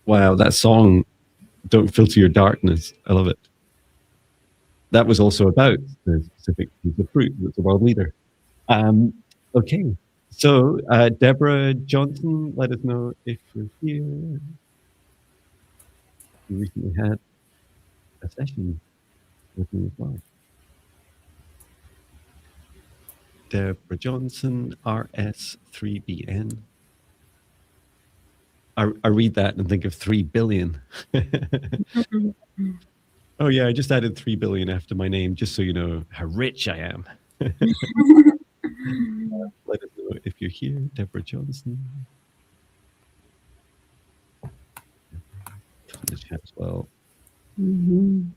Wow, that song, Don't Filter Your Darkness. I love it. That was also about the specific piece of fruit that's a world leader. Okay, so Deborah Johnson, let us know if you're here. You recently had a session with me as well. Deborah Johnson, RS3BN. I read that and think of 3 billion. Oh yeah, I just added 3 billion after my name, just so you know how rich I am. Let us know if you're here, Deborah Johnson. Put in the chat as well. Mm-hmm.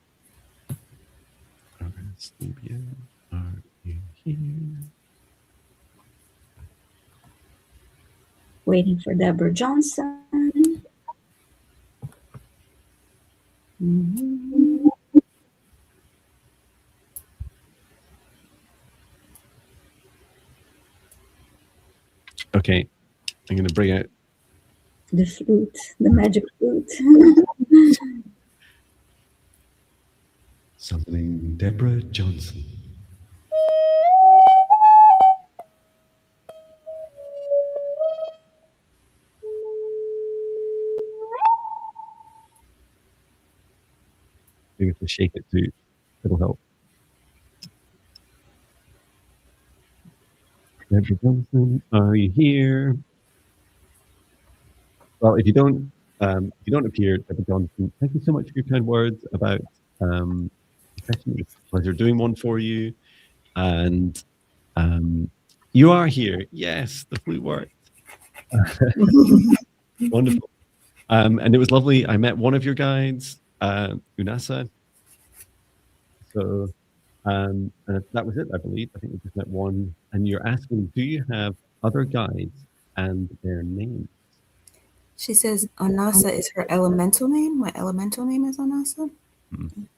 RS3BN, are you here? Waiting for Deborah Johnson. Mm-hmm. Okay, I'm going to bring out The flute, the magic flute. something. Deborah Johnson. Maybe if I shake it too, it'll help. Deborah Johnson, are you here? Well, if you don't appear, Deborah Johnson, thank you so much for your kind words about the session. It was a pleasure doing one for you. And you are here. Yes, the flute worked. Wonderful. And it was lovely. I met one of your guides, Unasa. So and that was it, I believe. I think we just met one. And you're asking, do you have other guides and their names? She says Onasa is her elemental name. My elemental name is Onasa.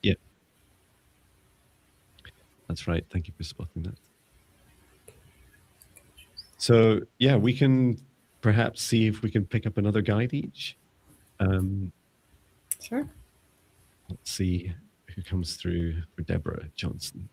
Yeah. That's right. Thank you for spotting that. So yeah, we can perhaps see if we can pick up another guide each. Sure. Let's see who comes through for Deborah Johnson.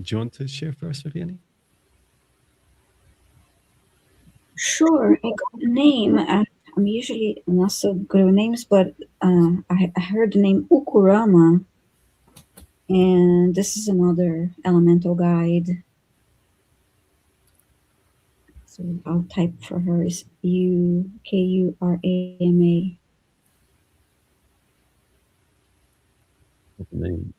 Do you want to share first, Viviane? Sure, I got a name. I'm usually not so good with names, but I heard the name Ukurama, and this is another elemental guide. So I'll type for her is Ukurama. What's the name?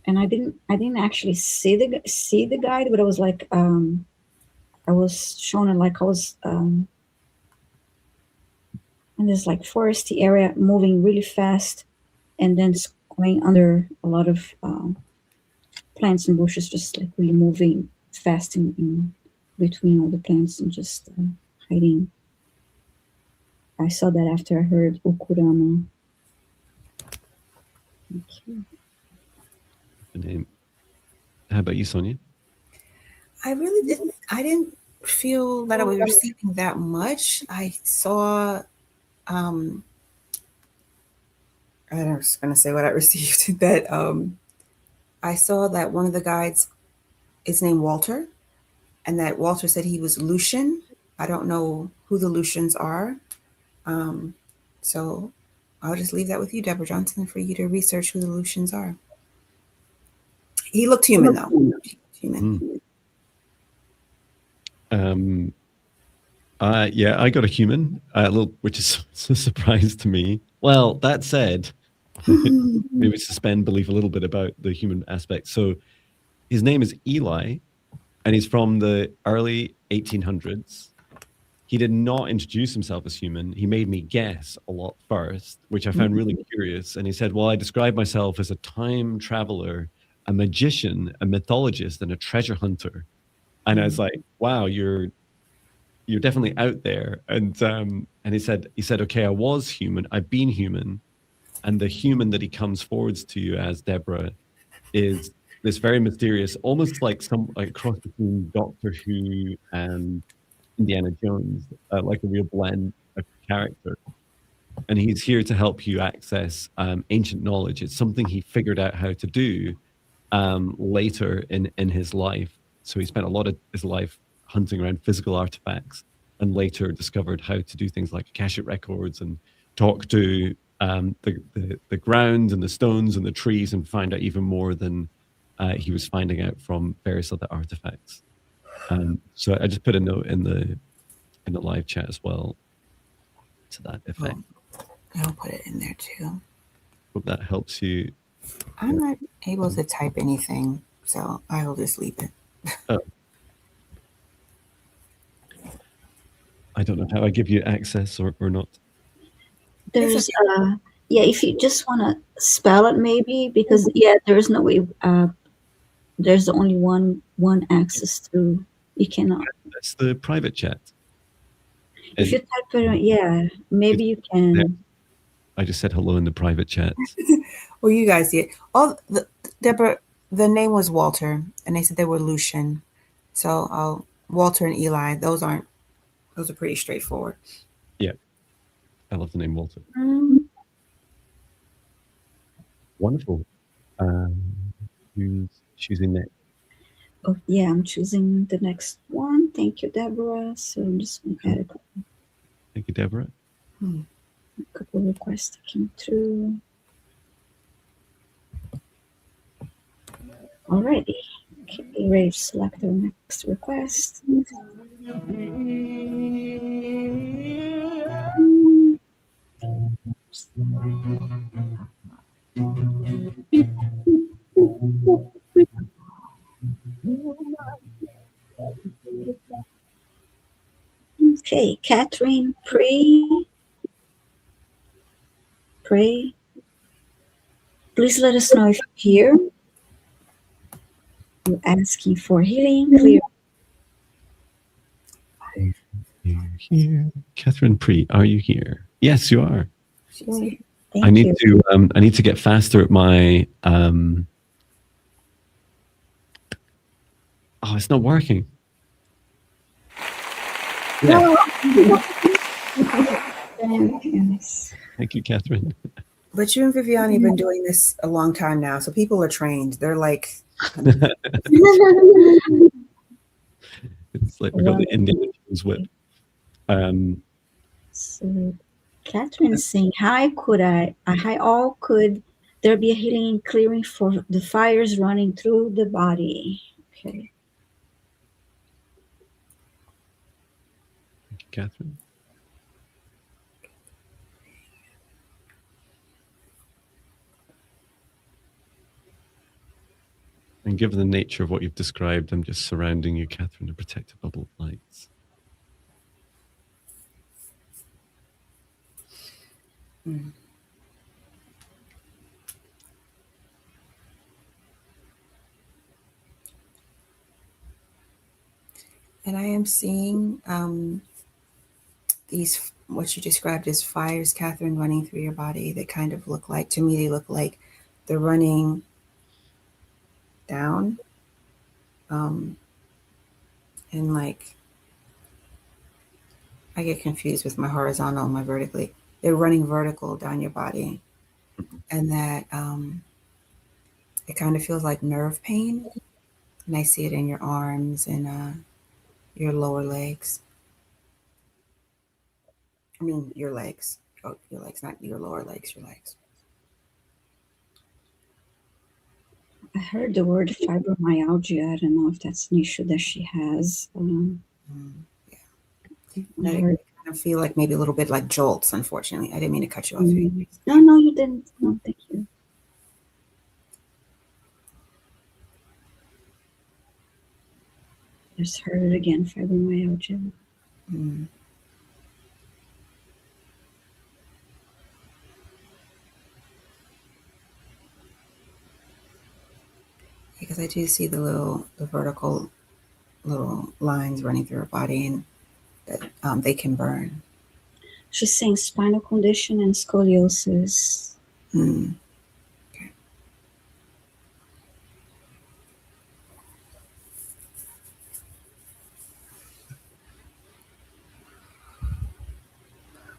And I didn't actually see the guide, but I was like, I was shown it like I was in this like foresty area, moving really fast, and then going under a lot of plants and bushes, just like really moving fast in between all the plants and just hiding. I saw that after I heard Ukurama. Thank you. The name. How about you, Sonia? I didn't feel that I was receiving that much. I saw, I was going to say what I received, that I saw that one of the guides is named Walter, and that Walter said he was Lucian. I don't know who the Lucians are. So I'll just leave that with you, Deborah Johnson, for you to research who the Lucians are. He looked human, though. He looked human. Yeah, I got a human, which is a surprise to me. Well, that said, maybe suspend belief a little bit about the human aspect. So his name is Eli, and he's from the early 1800s. He did not introduce himself as human. He made me guess a lot first, which I found really curious. And he said, well, I describe myself as a time traveler, a magician, a mythologist, and a treasure hunter. And I was like, wow, you're definitely out there. And he said, okay, I was human. I've been human. And the human that he comes forwards to you as, Deborah, is this very mysterious, almost like cross between Doctor Who and Indiana Jones, like a real blend of character. And he's here to help you access ancient knowledge. It's something he figured out how to do later in his life. So he spent a lot of his life hunting around physical artifacts, and later discovered how to do things like Akashic records and talk to the ground and the stones and the trees, and find out even more than he was finding out from various other artifacts. So I just put a note in the live chat as well to that effect. I'll put it in there too. Hope that helps you. I'm not able to type anything, so I will just leave it. Oh. I don't know how I give you access or not. There's yeah, if you just want to spell it, maybe, because there's no way. There's only one access through. You cannot. That's the private chat. If you type it, maybe you can. Yeah. I just said hello in the private chat. Well, you guys see it. Deborah, the name was Walter, and they said they were Lucian. So Walter and Eli, those are pretty straightforward. Yeah. I love the name Walter. Wonderful. Who's choosing next? Oh, yeah, I'm choosing the next one. Thank you, Deborah. So I'm just going to add a couple. Thank you, Deborah. A couple of requests that came through. Alrighty. Okay, ready to select our next request. Okay, Catherine Pray. Please let us know if you're here. You're asking for healing, clear. Are you here? Catherine Pre, are you here? Yes, you are. Thank I need to get faster at my oh, it's not working. Yeah. Thank you, Catherine. But you and Viviane have been doing this a long time now, so people are trained. They're like, It's like we've got the Indian whip. So Catherine is saying, how all could there be a healing and clearing for the fires running through the body? Okay. Thank you, Catherine. And given the nature of what you've described, I'm just surrounding you, Catherine, in protective bubble lights. Mm. And I am seeing these, what you described as fires, Catherine, running through your body. They kind of look like, to me, they look like they're running down. And like, I get confused with my horizontal and my vertically. They're running vertical down your body. And that it kind of feels like nerve pain. And I see it in your arms and your lower legs. I mean, your legs. Oh, your legs, not your lower legs, your legs. I heard the word fibromyalgia. I don't know if that's an issue that she has. Yeah. I kind of feel like maybe a little bit like jolts, unfortunately. I didn't mean to cut you off. No, you didn't. No, thank you. Just heard it again, fibromyalgia. Because I do see the vertical little lines running through her body, and that they can burn. She's saying spinal condition and scoliosis. Okay.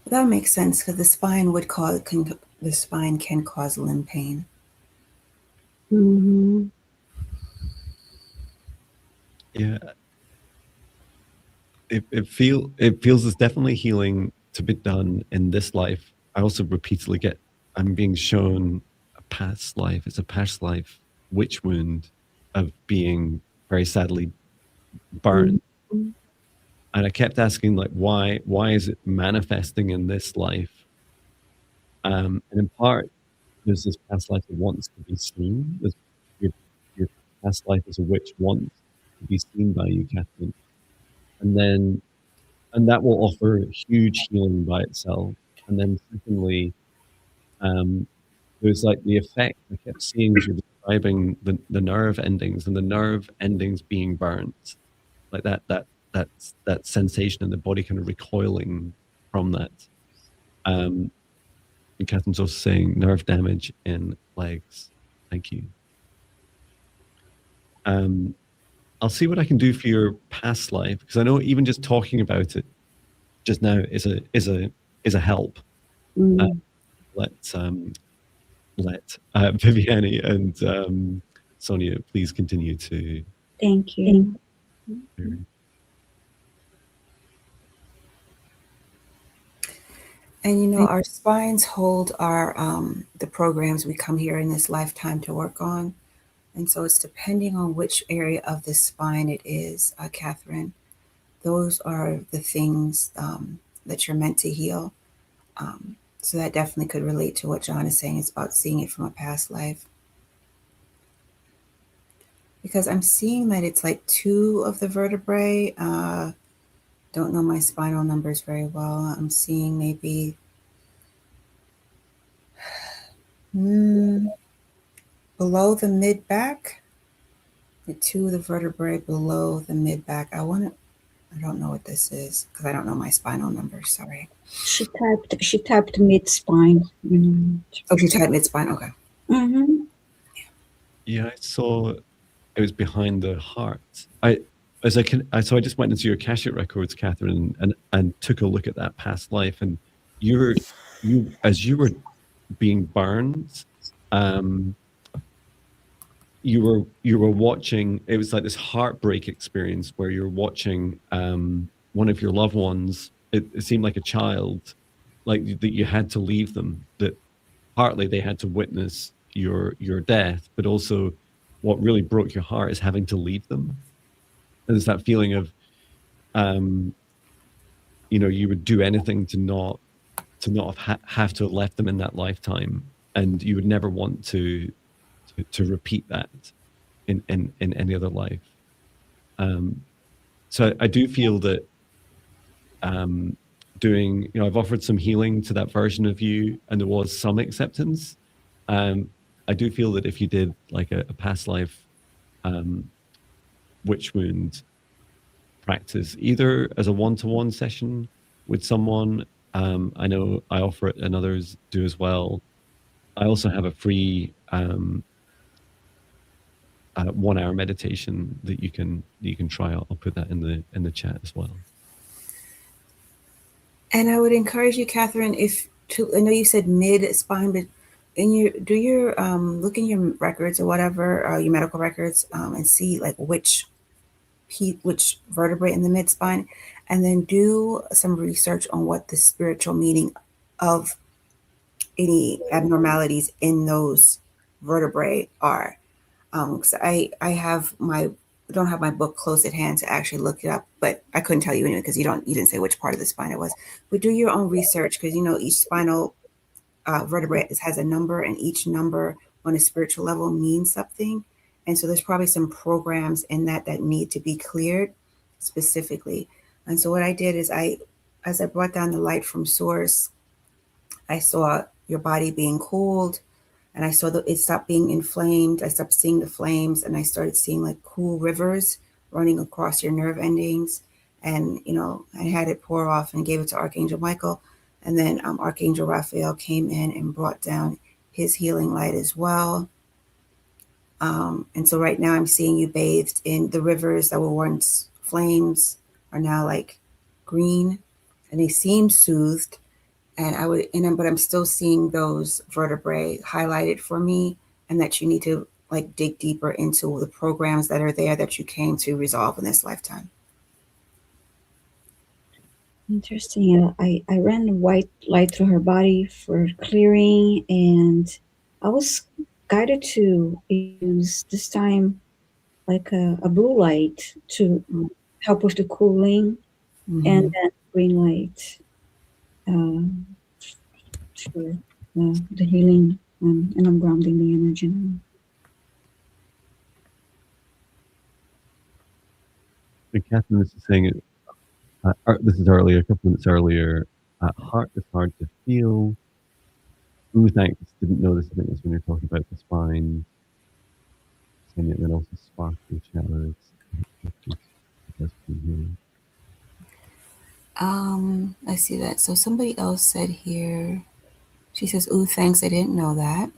That would make sense because the spine can cause limb pain. Mm-hmm. Yeah. It feels there's definitely healing to be done in this life. I also repeatedly I'm being shown a past life. It's a past life witch wound of being very sadly burned. Mm-hmm. And I kept asking, like, why is it manifesting in this life? And in part, there's this past life that wants to be seen. Your past life as a witch wants to be seen by you, Catherine. And that will offer huge healing by itself. And then secondly, there's like the effect I kept seeing as you're describing the nerve endings and the nerve endings being burnt, like that sensation in the body kind of recoiling from that. And Catherine's also saying nerve damage in legs. Thank you. I'll see what I can do for your past life, because I know even just talking about it just now is a help. Let Viviane and Sonia please continue to. Thank you. And you know, our spines hold our the programs we come here in this lifetime to work on. And so it's depending on which area of the spine it is, Catherine. Those are the things that you're meant to heal. So that definitely could relate to what Jon is saying. It's about seeing it from a past life. Because I'm seeing that it's like 2 of the vertebrae. Don't know my spinal numbers very well. I'm seeing maybe below the mid-back. The 2 of the vertebrae below the mid-back. I don't know what this is because I don't know my spinal numbers. Sorry. She tapped mid-spine. Oh, she tapped mid-spine. Okay. Mm-hmm. Yeah, I saw it was behind the heart. So I just went into your Akashic records, Catherine, and took a look at that past life. And as you were being burned, you were watching, it was like this heartbreak experience where you're watching one of your loved ones. It seemed like a child, like that you had to leave them, that partly they had to witness your death, but also what really broke your heart is having to leave them. And there's that feeling of you know, you would do anything to not have to have left them in that lifetime, and you would never want to repeat that in any other life. So I do feel that doing, you know, I've offered some healing to that version of you, and there was some acceptance. I do feel that if you did like a past life witch wound practice, either as a one-to-one session with someone, I know I offer it and others do as well. I also have a free 1 hour meditation that you can try. I'll put that in the chat as well. And I would encourage you, Catherine, I know you said mid spine, but look in your records or whatever, your medical records, and see like which vertebrae in the mid spine, and then do some research on what the spiritual meaning of any abnormalities in those vertebrae are. Because I don't have my book close at hand to actually look it up, but I couldn't tell you anyway because you didn't say which part of the spine it was. But do your own research, because you know each spinal vertebrae has a number, and each number on a spiritual level means something. And so there's probably some programs in that need to be cleared specifically. And so what I did is as I brought down the light from source, I saw your body being cooled, and I saw that it stopped being inflamed. I stopped seeing the flames, and I started seeing like cool rivers running across your nerve endings. And, you know, I had it pour off and gave it to Archangel Michael. And then Archangel Raphael came in and brought down his healing light as well. And so right now I'm seeing you bathed in the rivers that were once flames are now like green, and they seem soothed. But I'm still seeing those vertebrae highlighted for me, and that you need to like dig deeper into the programs that are there that you came to resolve in this lifetime. Interesting. I ran white light through her body for clearing, and I was guided to use this time like a blue light to help with the cooling, and then green light for the healing, and I'm grounding the energy now. Catherine, this is saying it. This is earlier, a couple minutes earlier. Heart is hard to feel. Ooh, thanks. Didn't know this. I think it was when you're talking about the spine. Saying it, then also sparkly shadows. I see that. So somebody else said here, she says, "Ooh, thanks. I didn't know that."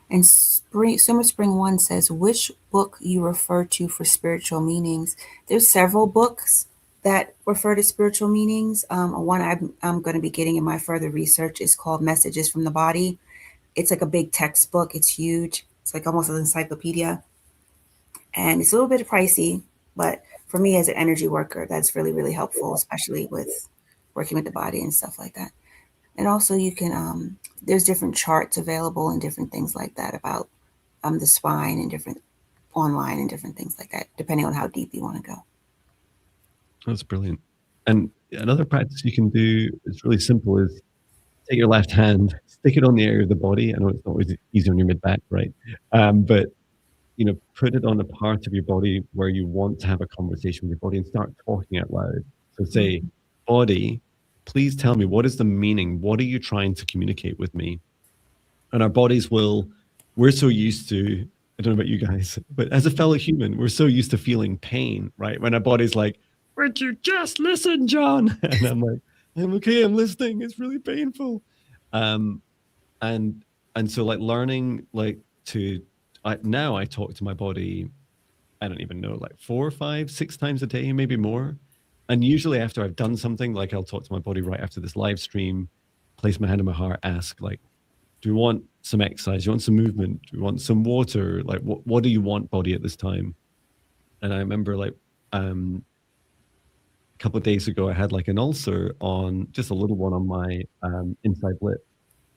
And Summer Spring 1 says, which book you refer to for spiritual meanings? There's several books that refer to spiritual meanings. One I'm going to be getting in my further research is called Messages from the Body. It's like a big textbook. It's huge. It's like almost an encyclopedia. And it's a little bit pricey, but for me as an energy worker, that's really, really helpful, especially with working with the body and stuff like that. And also you can, there's different charts available and different things like that about the spine and different online and different things like that, depending on how deep you want to go. That's brilliant. And another practice you can do is really simple, is take your left hand, stick it on the area of the body. I know it's not always easy on your mid-back, right? But, you know, put it on a part of your body where you want to have a conversation with your body and start talking out loud. So say, body, please tell me, what is the meaning? What are you trying to communicate with me? And our bodies we're so used to, I don't know about you guys, but as a fellow human, we're so used to feeling pain, right? When our body's like, would you just listen, John? And I'm like, I'm okay, I'm listening. It's really painful. And so like learning like now I talk to my body, I don't even know, like 4, 5, 6 times a day, maybe more. And usually after I've done something, like I'll talk to my body right after this live stream, place my hand on my heart, ask like, Do we want some exercise? Do you want some movement? Do we want some water? Like, what do you want, body, at this time? And I remember, like, a couple of days ago, I had like an ulcer on, just a little one on my inside lip,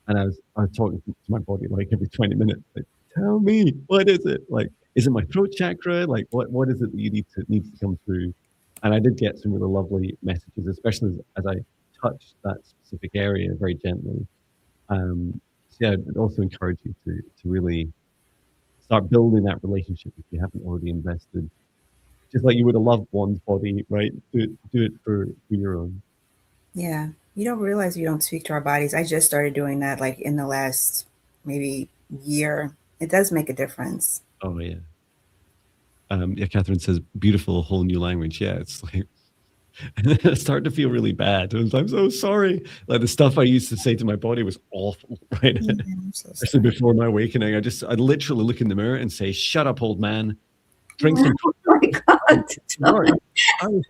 and I was talking to my body like every 20 minutes, like, tell me, what is it? Like, is it my throat chakra? Like, what is it that you needs to come through? And I did get some really lovely messages, especially as I touched that specific area very gently. So yeah, I'd also encourage you to really start building that relationship if you haven't already invested. Just like you would a loved one's body, right? Do it for your own. Yeah. You don't realize you don't speak to our bodies. I just started doing that like in the last maybe year. It does make a difference. Oh yeah. Yeah, Catherine says, beautiful, whole new language. Yeah, it's like, and I started to feel really bad. I'm so sorry. Like, the stuff I used to say to my body was awful, right? Yeah, I'm so Especially sorry. before my awakening. I'd literally look in the mirror and say, shut up, old man. Drink some. Oh my God. Sorry. I was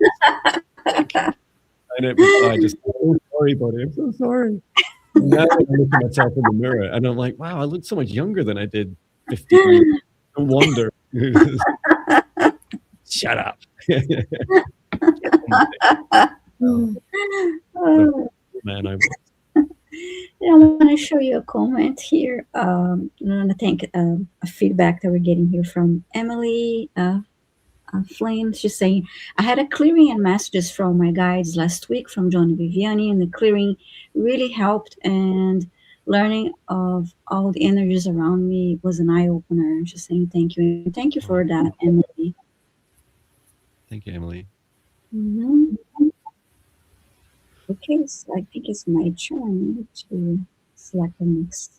sick. And I just, oh, sorry, buddy. I'm so sorry. And now I look at myself in the mirror and I'm like, wow, I look so much younger than I did 53. No wonder. Shut up. Oh, Man, I want to show you a comment here. I want to thank a feedback that we're getting here from Emily Flame. She's saying, I had a clearing and messages from my guides last week from Jon and Viviane, and the clearing really helped, and learning of all the energies around me was an eye-opener. She's saying thank you. And thank you for that, Emily. Thank you, Emily. Mm-hmm. Okay, so I think it's my turn to select the next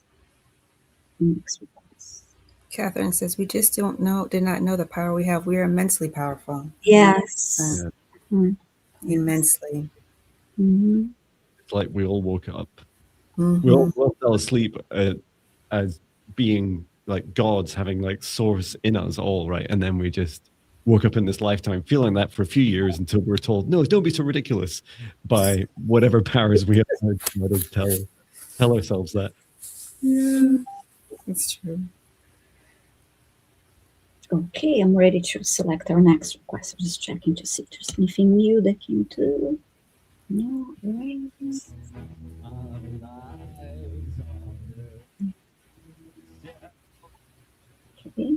request. Catherine says, we just did not know the power we have. We are immensely powerful. Yes. Yeah. Immensely. Mm-hmm. It's like we all woke up. Mm-hmm. We all fell asleep as being like gods, having like source in us all, right? And then we just woke up in this lifetime feeling that for a few years until we're told, no, don't be so ridiculous, by whatever powers we have to tell ourselves that. Yeah, it's true. Okay, I'm ready to select our next request. I'm just checking to see if there's anything new that came through. No, right? Okay.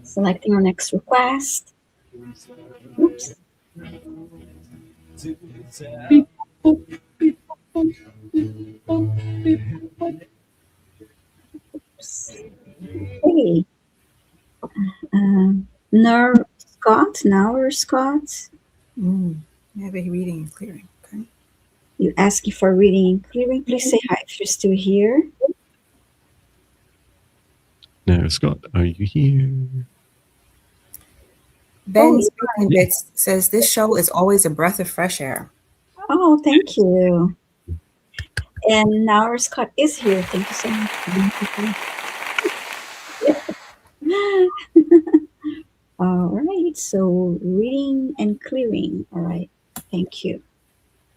Selecting our next request. Oops. Hey. Naur Scott. Maybe reading and clearing. Okay. You asking for reading and clearing. Please say hi if you're still here. Now, Scott, are you here? Ben Bits says, this show is always a breath of fresh air. Oh, thank you. And Naur Scott is here. Thank you so much. All right, so reading and clearing. All right, thank you.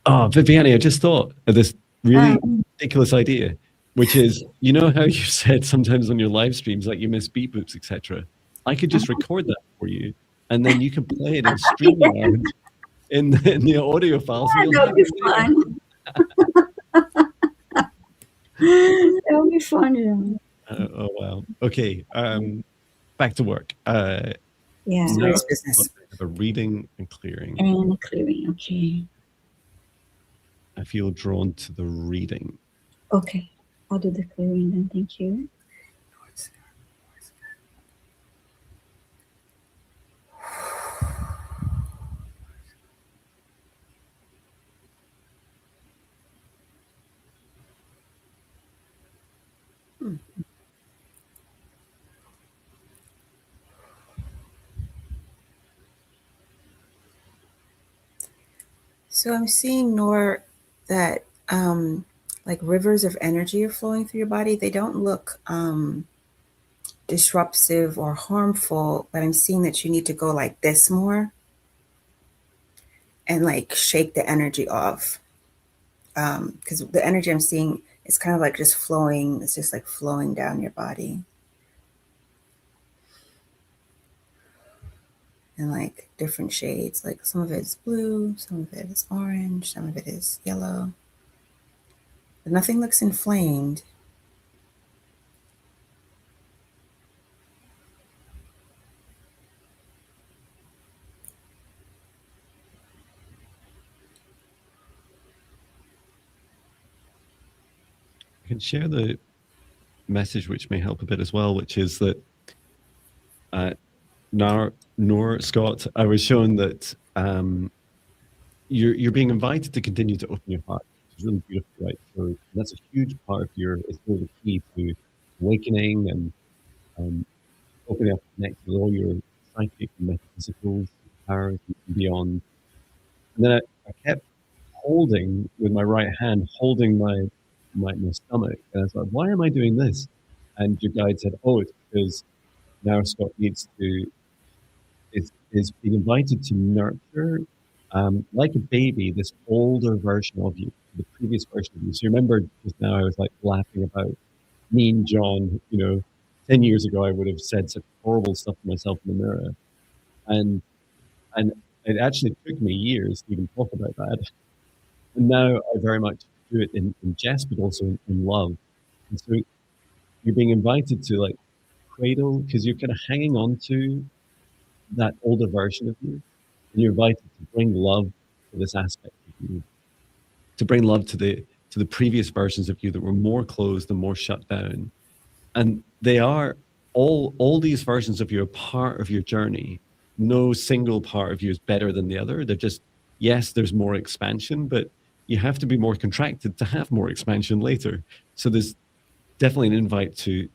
Oh, Viviane, I just thought of this really ridiculous idea, which is, you know how you said sometimes on your live streams, like you miss beat boops, etc. I could just record that for you, and then you can play it in StreamYard in the audio files. Yeah, that would be fun. That would be fun. Yeah. Oh wow. Okay. Back to work. Yeah. Serious business. A reading and clearing. And clearing. Okay. I feel drawn to the reading. Okay, I'll do the clearing then. Thank you. So I'm seeing, Noor, that like rivers of energy are flowing through your body. They don't look disruptive or harmful, but I'm seeing that you need to go like this more and like shake the energy off. Because the energy I'm seeing It's kind of like just flowing. It's just like flowing down your body. And like different shades, like some of it is blue, some of it is orange, some of it is yellow. But nothing looks inflamed. I can share the message which may help a bit as well, which is that Nor Scott, I was shown that you're being invited to continue to open your heart, which is really beautiful, right? So that's a huge part of it's really the key to awakening and opening up, connecting with all your psychic and metaphysical powers and beyond. And then I kept holding with my right hand, holding my stomach, and I was like, why am I doing this? And your guide said, oh, it's because now Scott needs to is being invited to nurture, like a baby, this older version of you, the previous version of you. So you remember just now I was like laughing about mean Jon, 10 years ago I would have said such horrible stuff to myself in the mirror. And it actually took me years to even talk about that. And now I very much do it in jest, but also in love. And so you're being invited to like cradle, because you're kind of hanging on to that older version of you, and you're invited to bring love to this aspect of you, to bring love to the previous versions of you that were more closed and more shut down. And they are all these versions of you are part of your journey. No single part of you is better than the other. They're just, yes, there's more expansion, but you have to be more contracted to have more expansion later. So there's definitely an invite to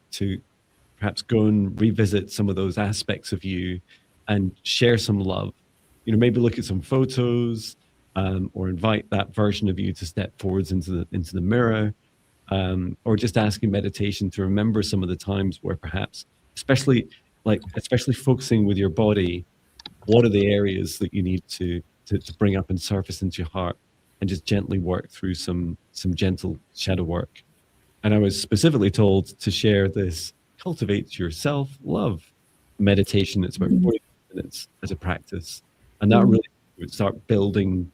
perhaps go and revisit some of those aspects of you and share some love. Maybe look at some photos, or invite that version of you to step forwards into the mirror, or just ask in meditation to remember some of the times where perhaps, especially focusing with your body, what are the areas that you need to bring up and surface into your heart, and just gently work through some gentle shadow work. And I was specifically told to share this cultivate your self-love meditation. It's about 40 minutes as a practice. And that really would start building,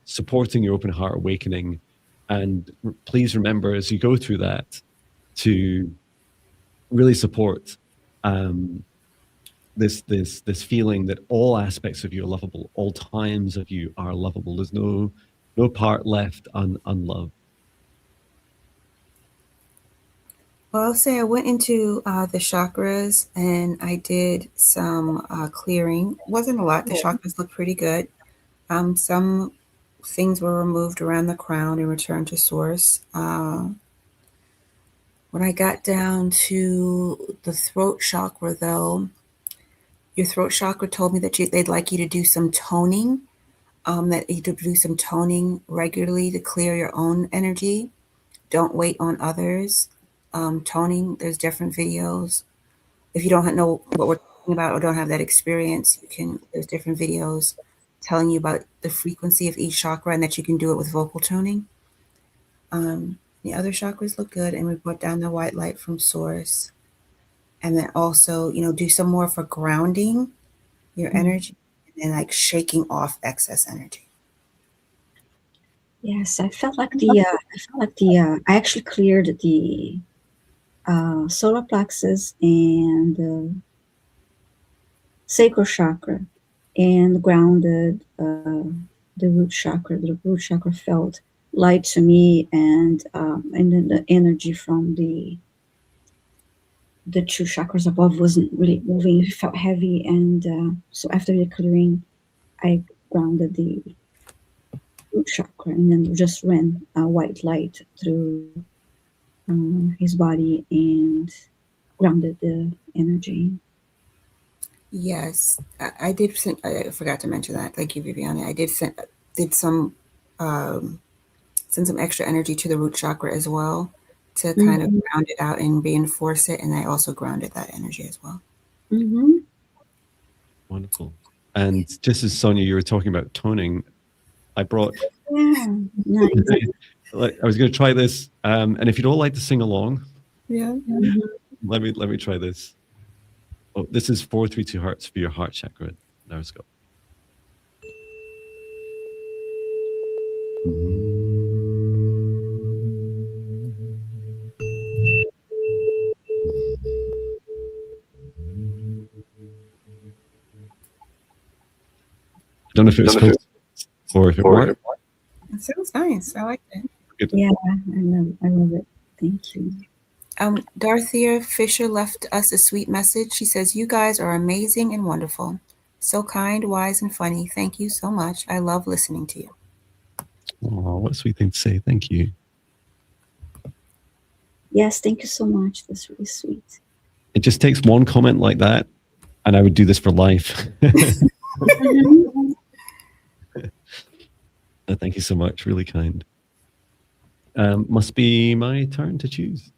supporting your open heart awakening. And please remember as you go through that to really support this feeling that all aspects of you are lovable, all times of you are lovable. There's no part left unloved. Well, I'll say I went into the chakras and I did some clearing. Wasn't a lot. The chakras look pretty good. Some things were removed around the crown and returned to source. When I got down to the throat chakra, though, your throat chakra told me that they'd like you to do some toning, that you to do some toning regularly to clear your own energy. Don't wait on others. Toning, there's different videos. If you don't know what we're talking about or don't have that experience, there's different videos telling you about the frequency of each chakra and that you can do it with vocal toning. The other chakras look good, and we brought down the white light from source. And then also, do some more for grounding your energy and like shaking off excess energy. Yes, I felt like I actually cleared the solar plexus and the sacral chakra and grounded the root chakra. The root chakra felt light to me, and then the energy from the two chakras above wasn't really moving. It felt heavy, and so after the clearing, I grounded the root chakra, and then just ran a white light through his body and grounded the energy. Yes, I did. I forgot to mention that. Thank you, Viviane. I did send some extra energy to the root chakra as well to kind of ground it out and reinforce it. And I also grounded that energy as well. Wonderful. And just as Sonia, you were talking about toning, I brought nice. I was going to try this, and if you don't like to sing along, Yeah. let me try this. Oh, this is 432 Hertz for your heart chakra. Now let's go. I don't know if it was filtered or if it worked. It sounds nice. I like it. Good. Yeah, I love it. Thank you. Dorothea Fisher left us a sweet message. She says, "You guys are amazing and wonderful. So kind, wise, and funny. Thank you so much. I love listening to you." Oh, what a sweet thing to say. Thank you. Yes, thank you so much. That's really sweet. It just takes one comment like that, and I would do this for life. Thank you so much. Really kind. Must be my turn to choose.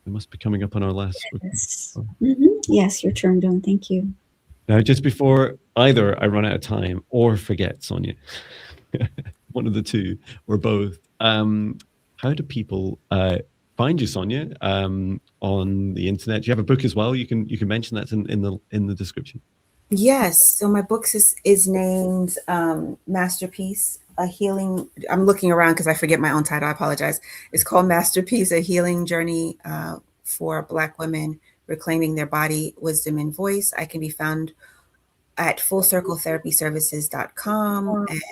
We must be coming up on our last. Yes. Yes, your turn, Jon. Thank you. Now, just before either I run out of time or forget, Sonia, one of the two or both. How do people find you, Sonia, on the internet? Do you have a book as well? You can mention that in the description. Yes. So my book is named Masterpiece, A Healing. I'm looking around because I forget my own title. I apologize. It's called Masterpiece, A Healing Journey for Black Women Reclaiming Their Body, Wisdom, and Voice. I can be found at fullcircletherapyservices.com, and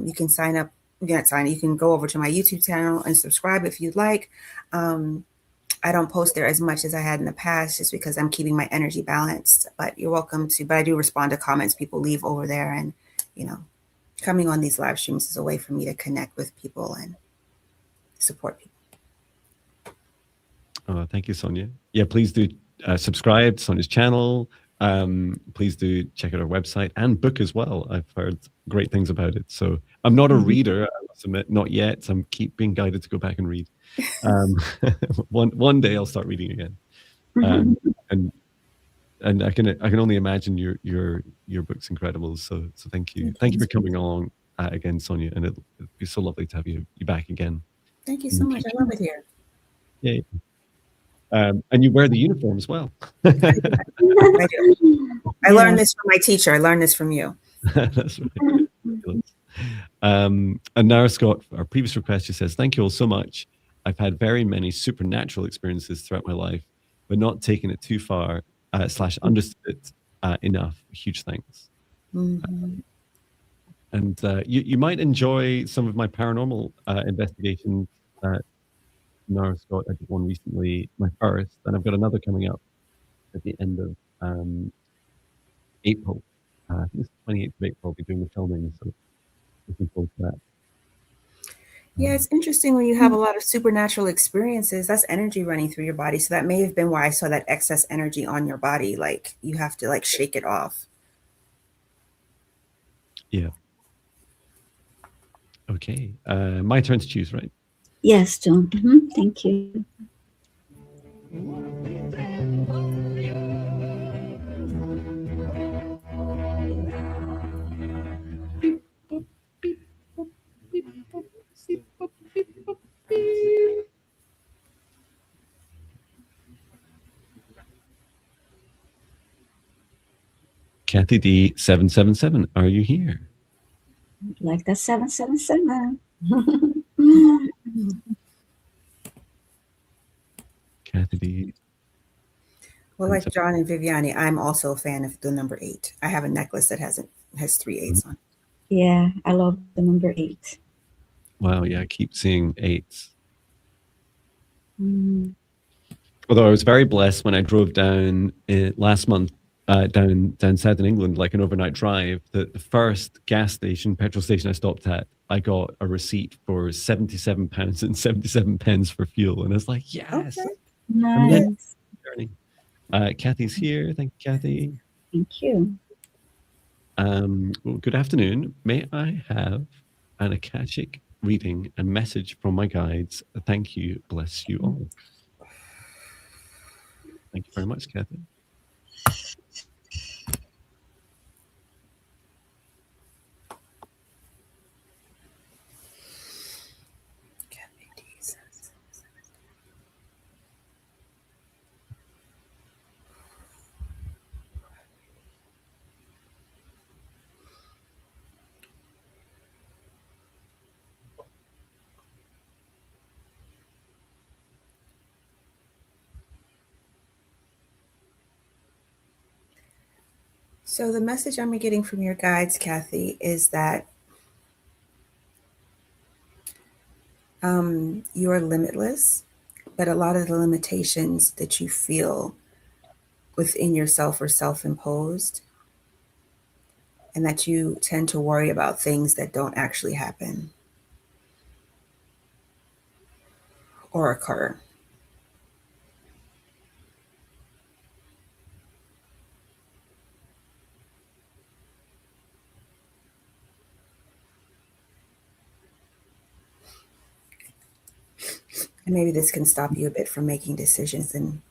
you can sign up. You can go over to my YouTube channel and subscribe if you'd like. I don't post there as much as I had in the past just because I'm keeping my energy balanced, but you're welcome to. But I do respond to comments people leave over there, and coming on these live streams is a way for me to connect with people and support people. Thank you, Sonia. Yeah, please do subscribe to Sonia's channel. Please do check out our website and book as well. I've heard great things about it. So I'm not a reader, I must admit, not yet. I'm keep being guided to go back and read. One day I'll start reading again. And I can only imagine your book's incredible. So thank you. Thank you for coming along again, Sonia. And it'll be so lovely to have you back again. Thank you so much. I love it here. Yeah. And you wear the uniform as well. I do. I learned this from my teacher. I learned this from you. That's right. And Nara Scott, our previous request, she says, "Thank you all so much. I've had very many supernatural experiences throughout my life, but not taken it too far / understood it enough. Huge thanks." And you might enjoy some of my paranormal investigations. Nara Scott, I did one recently, my first, and I've got another coming up at the end of April. I think it's the 28th of April. I'll be doing the filming, so looking forward to that. Yeah, it's interesting when you have a lot of supernatural experiences. That's energy running through your body. So that may have been why I saw that excess energy on your body. Like you have to shake it off. Yeah. Okay. My turn to choose, right? Yes, Jon. Thank you. Kathy D 777, are you here? Like that 777. Kathy D. Well, like Jon and Viviane, I'm also a fan of the number 8. I have a necklace that has 3 8s on it. Yeah, I love the number 8. Wow, yeah, I keep seeing 8s. Although I was very blessed when I drove down last month down south in England, like an overnight drive. The first petrol station I stopped at, I got a receipt for £77 and 77 pence for fuel, and I was like, yes, okay. Nice. Kathy's here. Thank you, Kathy. Thank you. Well, good afternoon. May I have an Akashic reading and message from my guides? Thank you. Bless you all. Thank you very much, Kathy. So the message I'm getting from your guides, Kathy, is that you're limitless, but a lot of the limitations that you feel within yourself are self-imposed, and that you tend to worry about things that don't actually happen or occur. And maybe this can stop you a bit from making decisions and,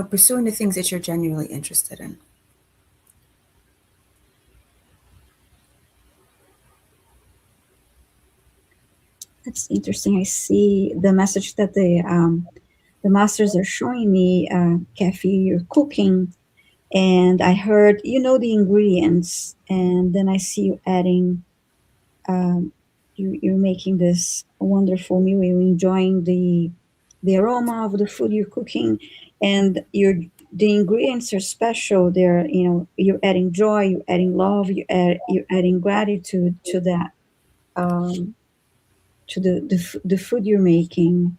pursuing the things that you're genuinely interested in. That's interesting. I see the message that the masters are showing me, Kathy, you're cooking, and I heard, the ingredients, and then I see you adding, you're making this wonderful meal, you're enjoying the aroma of the food you're cooking, and the ingredients are special. They're, you're adding joy, you're adding love, you're adding gratitude to that, to the food you're making.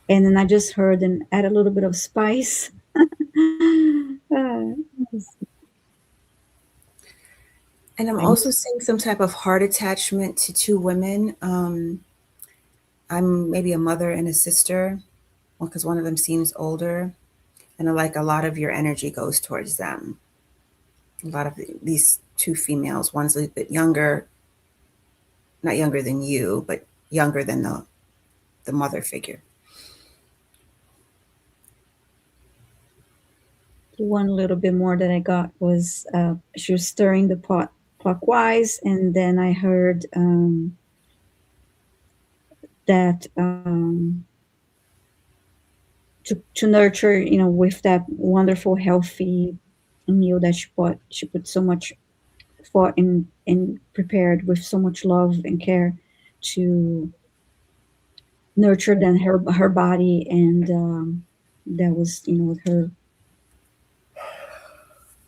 And then I just heard and add a little bit of spice. And I'm also seeing some type of heart attachment to two women. I'm maybe a mother and a sister, because one of them seems older, and like a lot of your energy goes towards them. A lot of these two females, one's a little bit younger, not younger than you, but younger than the mother figure. One little bit more that I got was she was stirring the pot clockwise, and then I heard that to nurture, with that wonderful healthy meal that she put so much thought and prepared with so much love and care to nurture then her body, and that was, with her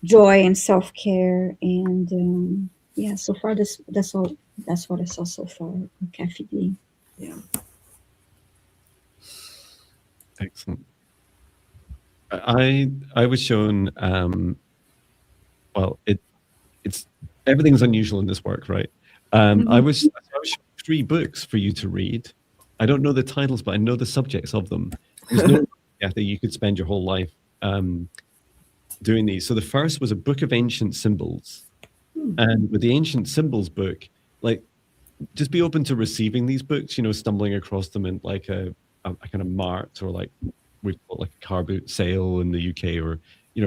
joy and self-care, and yeah, so far that's what I saw so far, Kathy D. Yeah. Excellent. I was shown well, it's everything's unusual in this work, right? I was shown 3 books for you to read. I don't know the titles, but I know the subjects of them. There's no Kathy, you could spend your whole life doing these. So the first was a book of ancient symbols. And with the ancient symbols book, like, just be open to receiving these books, stumbling across them in like a kind of mart, or like a car boot sale in the UK, or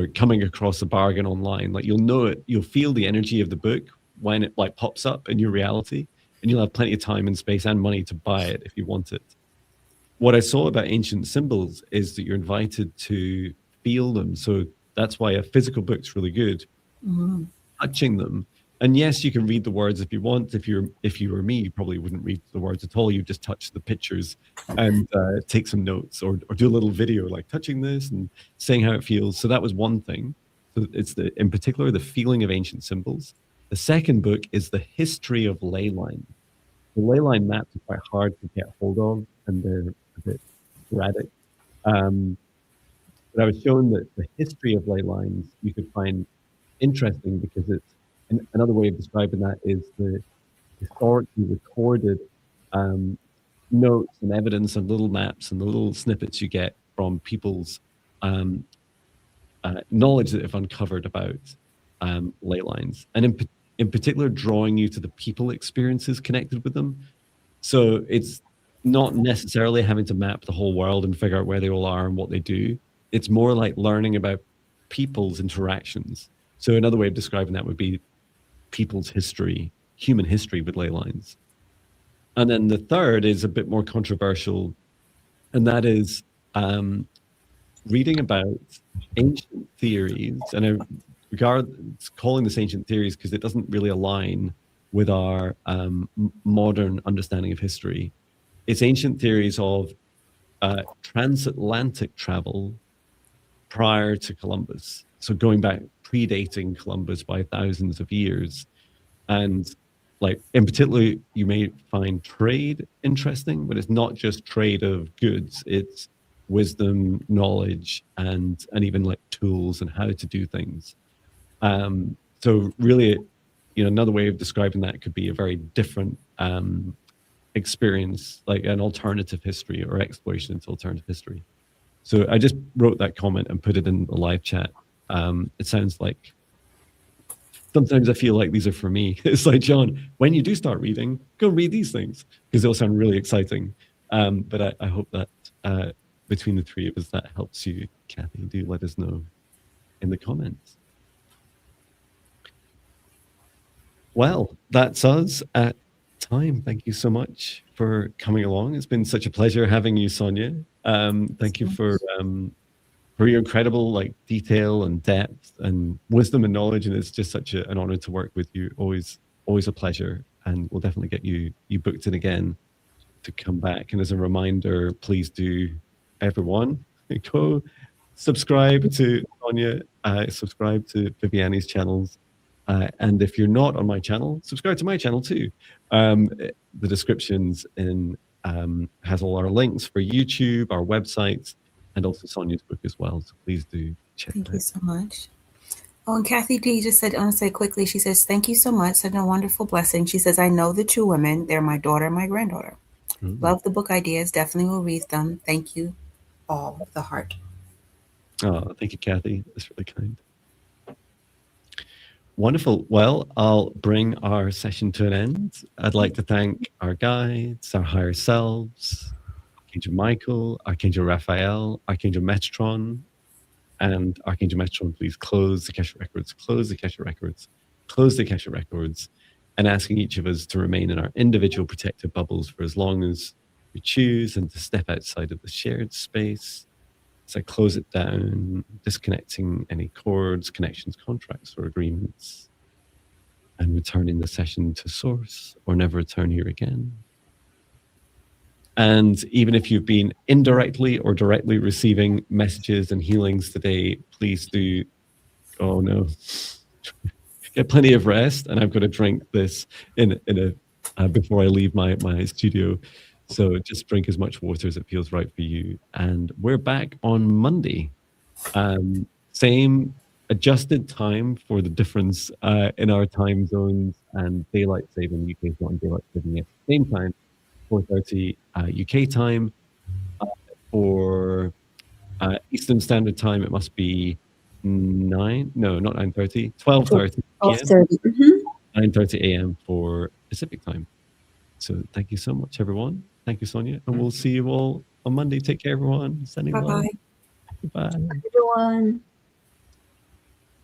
coming across a bargain online. Like, you'll know it, you'll feel the energy of the book when it like pops up in your reality, and you'll have plenty of time and space and money to buy it if you want it. What I saw about ancient symbols is that you're invited to feel them. So that's why a physical book's really good. Touching them. And yes, you can read the words if you want. If you were me, you probably wouldn't read the words at all. You just touch the pictures and take some notes, or do a little video like touching this and saying how it feels. So that was one thing. So it's in particular the feeling of ancient symbols. The second book is the history of ley lines. The ley line maps are quite hard to get hold of, and they're a bit sporadic. But I was shown that the history of ley lines you could find interesting, because it's another way of describing that is the historically recorded notes and evidence and little maps and the little snippets you get from people's knowledge that they've uncovered about ley lines, and in particular drawing you to the people experiences connected with them. So it's not necessarily having to map the whole world and figure out where they all are and what they do. It's more like learning about people's interactions. So another way of describing that would be people's history, human history with ley lines. And then the third is a bit more controversial, and that is reading about ancient theories. And I regard calling this ancient theories because it doesn't really align with our modern understanding of history. It's ancient theories of transatlantic travel prior to Columbus. so going back, predating Columbus by thousands of years. And like in particular, you may find trade interesting, but it's not just trade of goods, it's wisdom, knowledge, and even like tools and how to do things. So really, another way of describing that could be a very different experience, like an alternative history or exploration into alternative history. So I just wrote that comment and put it in the live chat. It sounds like sometimes I feel like these are for me. It's like, Jon, when you do start reading, go read these things because they'll sound really exciting. But I hope that between the three of us, that helps you. Kathy, do let us know in the comments. Well, that's us at time. Thank you so much for coming along. It's been such a pleasure having you, Sonia. Thank you for your incredible like detail and depth and wisdom and knowledge, and it's just such an honor to work with you. Always a pleasure, and we'll definitely get you booked in again to come back. And as a reminder, please do, everyone, go subscribe to Sonia, subscribe to Viviane's channels, and if you're not on my channel, subscribe to my channel too. The descriptions in has all our links for YouTube, our websites, and also Sonia's book as well. So please do check it out. Thank you so much. Oh, and Kathy D just said, I want to say quickly, she says, thank you so much. Such a wonderful blessing. She says, I know the two women. They're my daughter and my granddaughter. Love the book ideas. Definitely will read them. Thank you all with the heart. Oh, thank you, Kathy. That's really kind. Wonderful. Well, I'll bring our session to an end. I'd like to thank our guides, our higher selves, Archangel Michael, Archangel Raphael, Archangel Metron, and Archangel Metron, please close the Akashic records, close the Akashic records, close the Akashic records, and asking each of us to remain in our individual protective bubbles for as long as we choose and to step outside of the shared space. So I close it down, disconnecting any cords, connections, contracts, or agreements, and returning the session to source or never return here again. And even if you've been indirectly or directly receiving messages and healings today, please do, oh no, get plenty of rest. And I've got to drink this before I leave my studio. So just drink as much water as it feels right for you. And we're back on Monday. Same adjusted time for the difference in our time zones, and daylight saving. UK is not in daylight saving at the same time. 4:30 UK time. For Eastern Standard Time, it must be 12:30 12:30. 9:30 a.m. for Pacific time. So thank you so much, everyone. Thank you, Sonia. And we'll see you all on Monday. Take care, everyone. Sending love. Bye-bye. Goodbye. Everyone.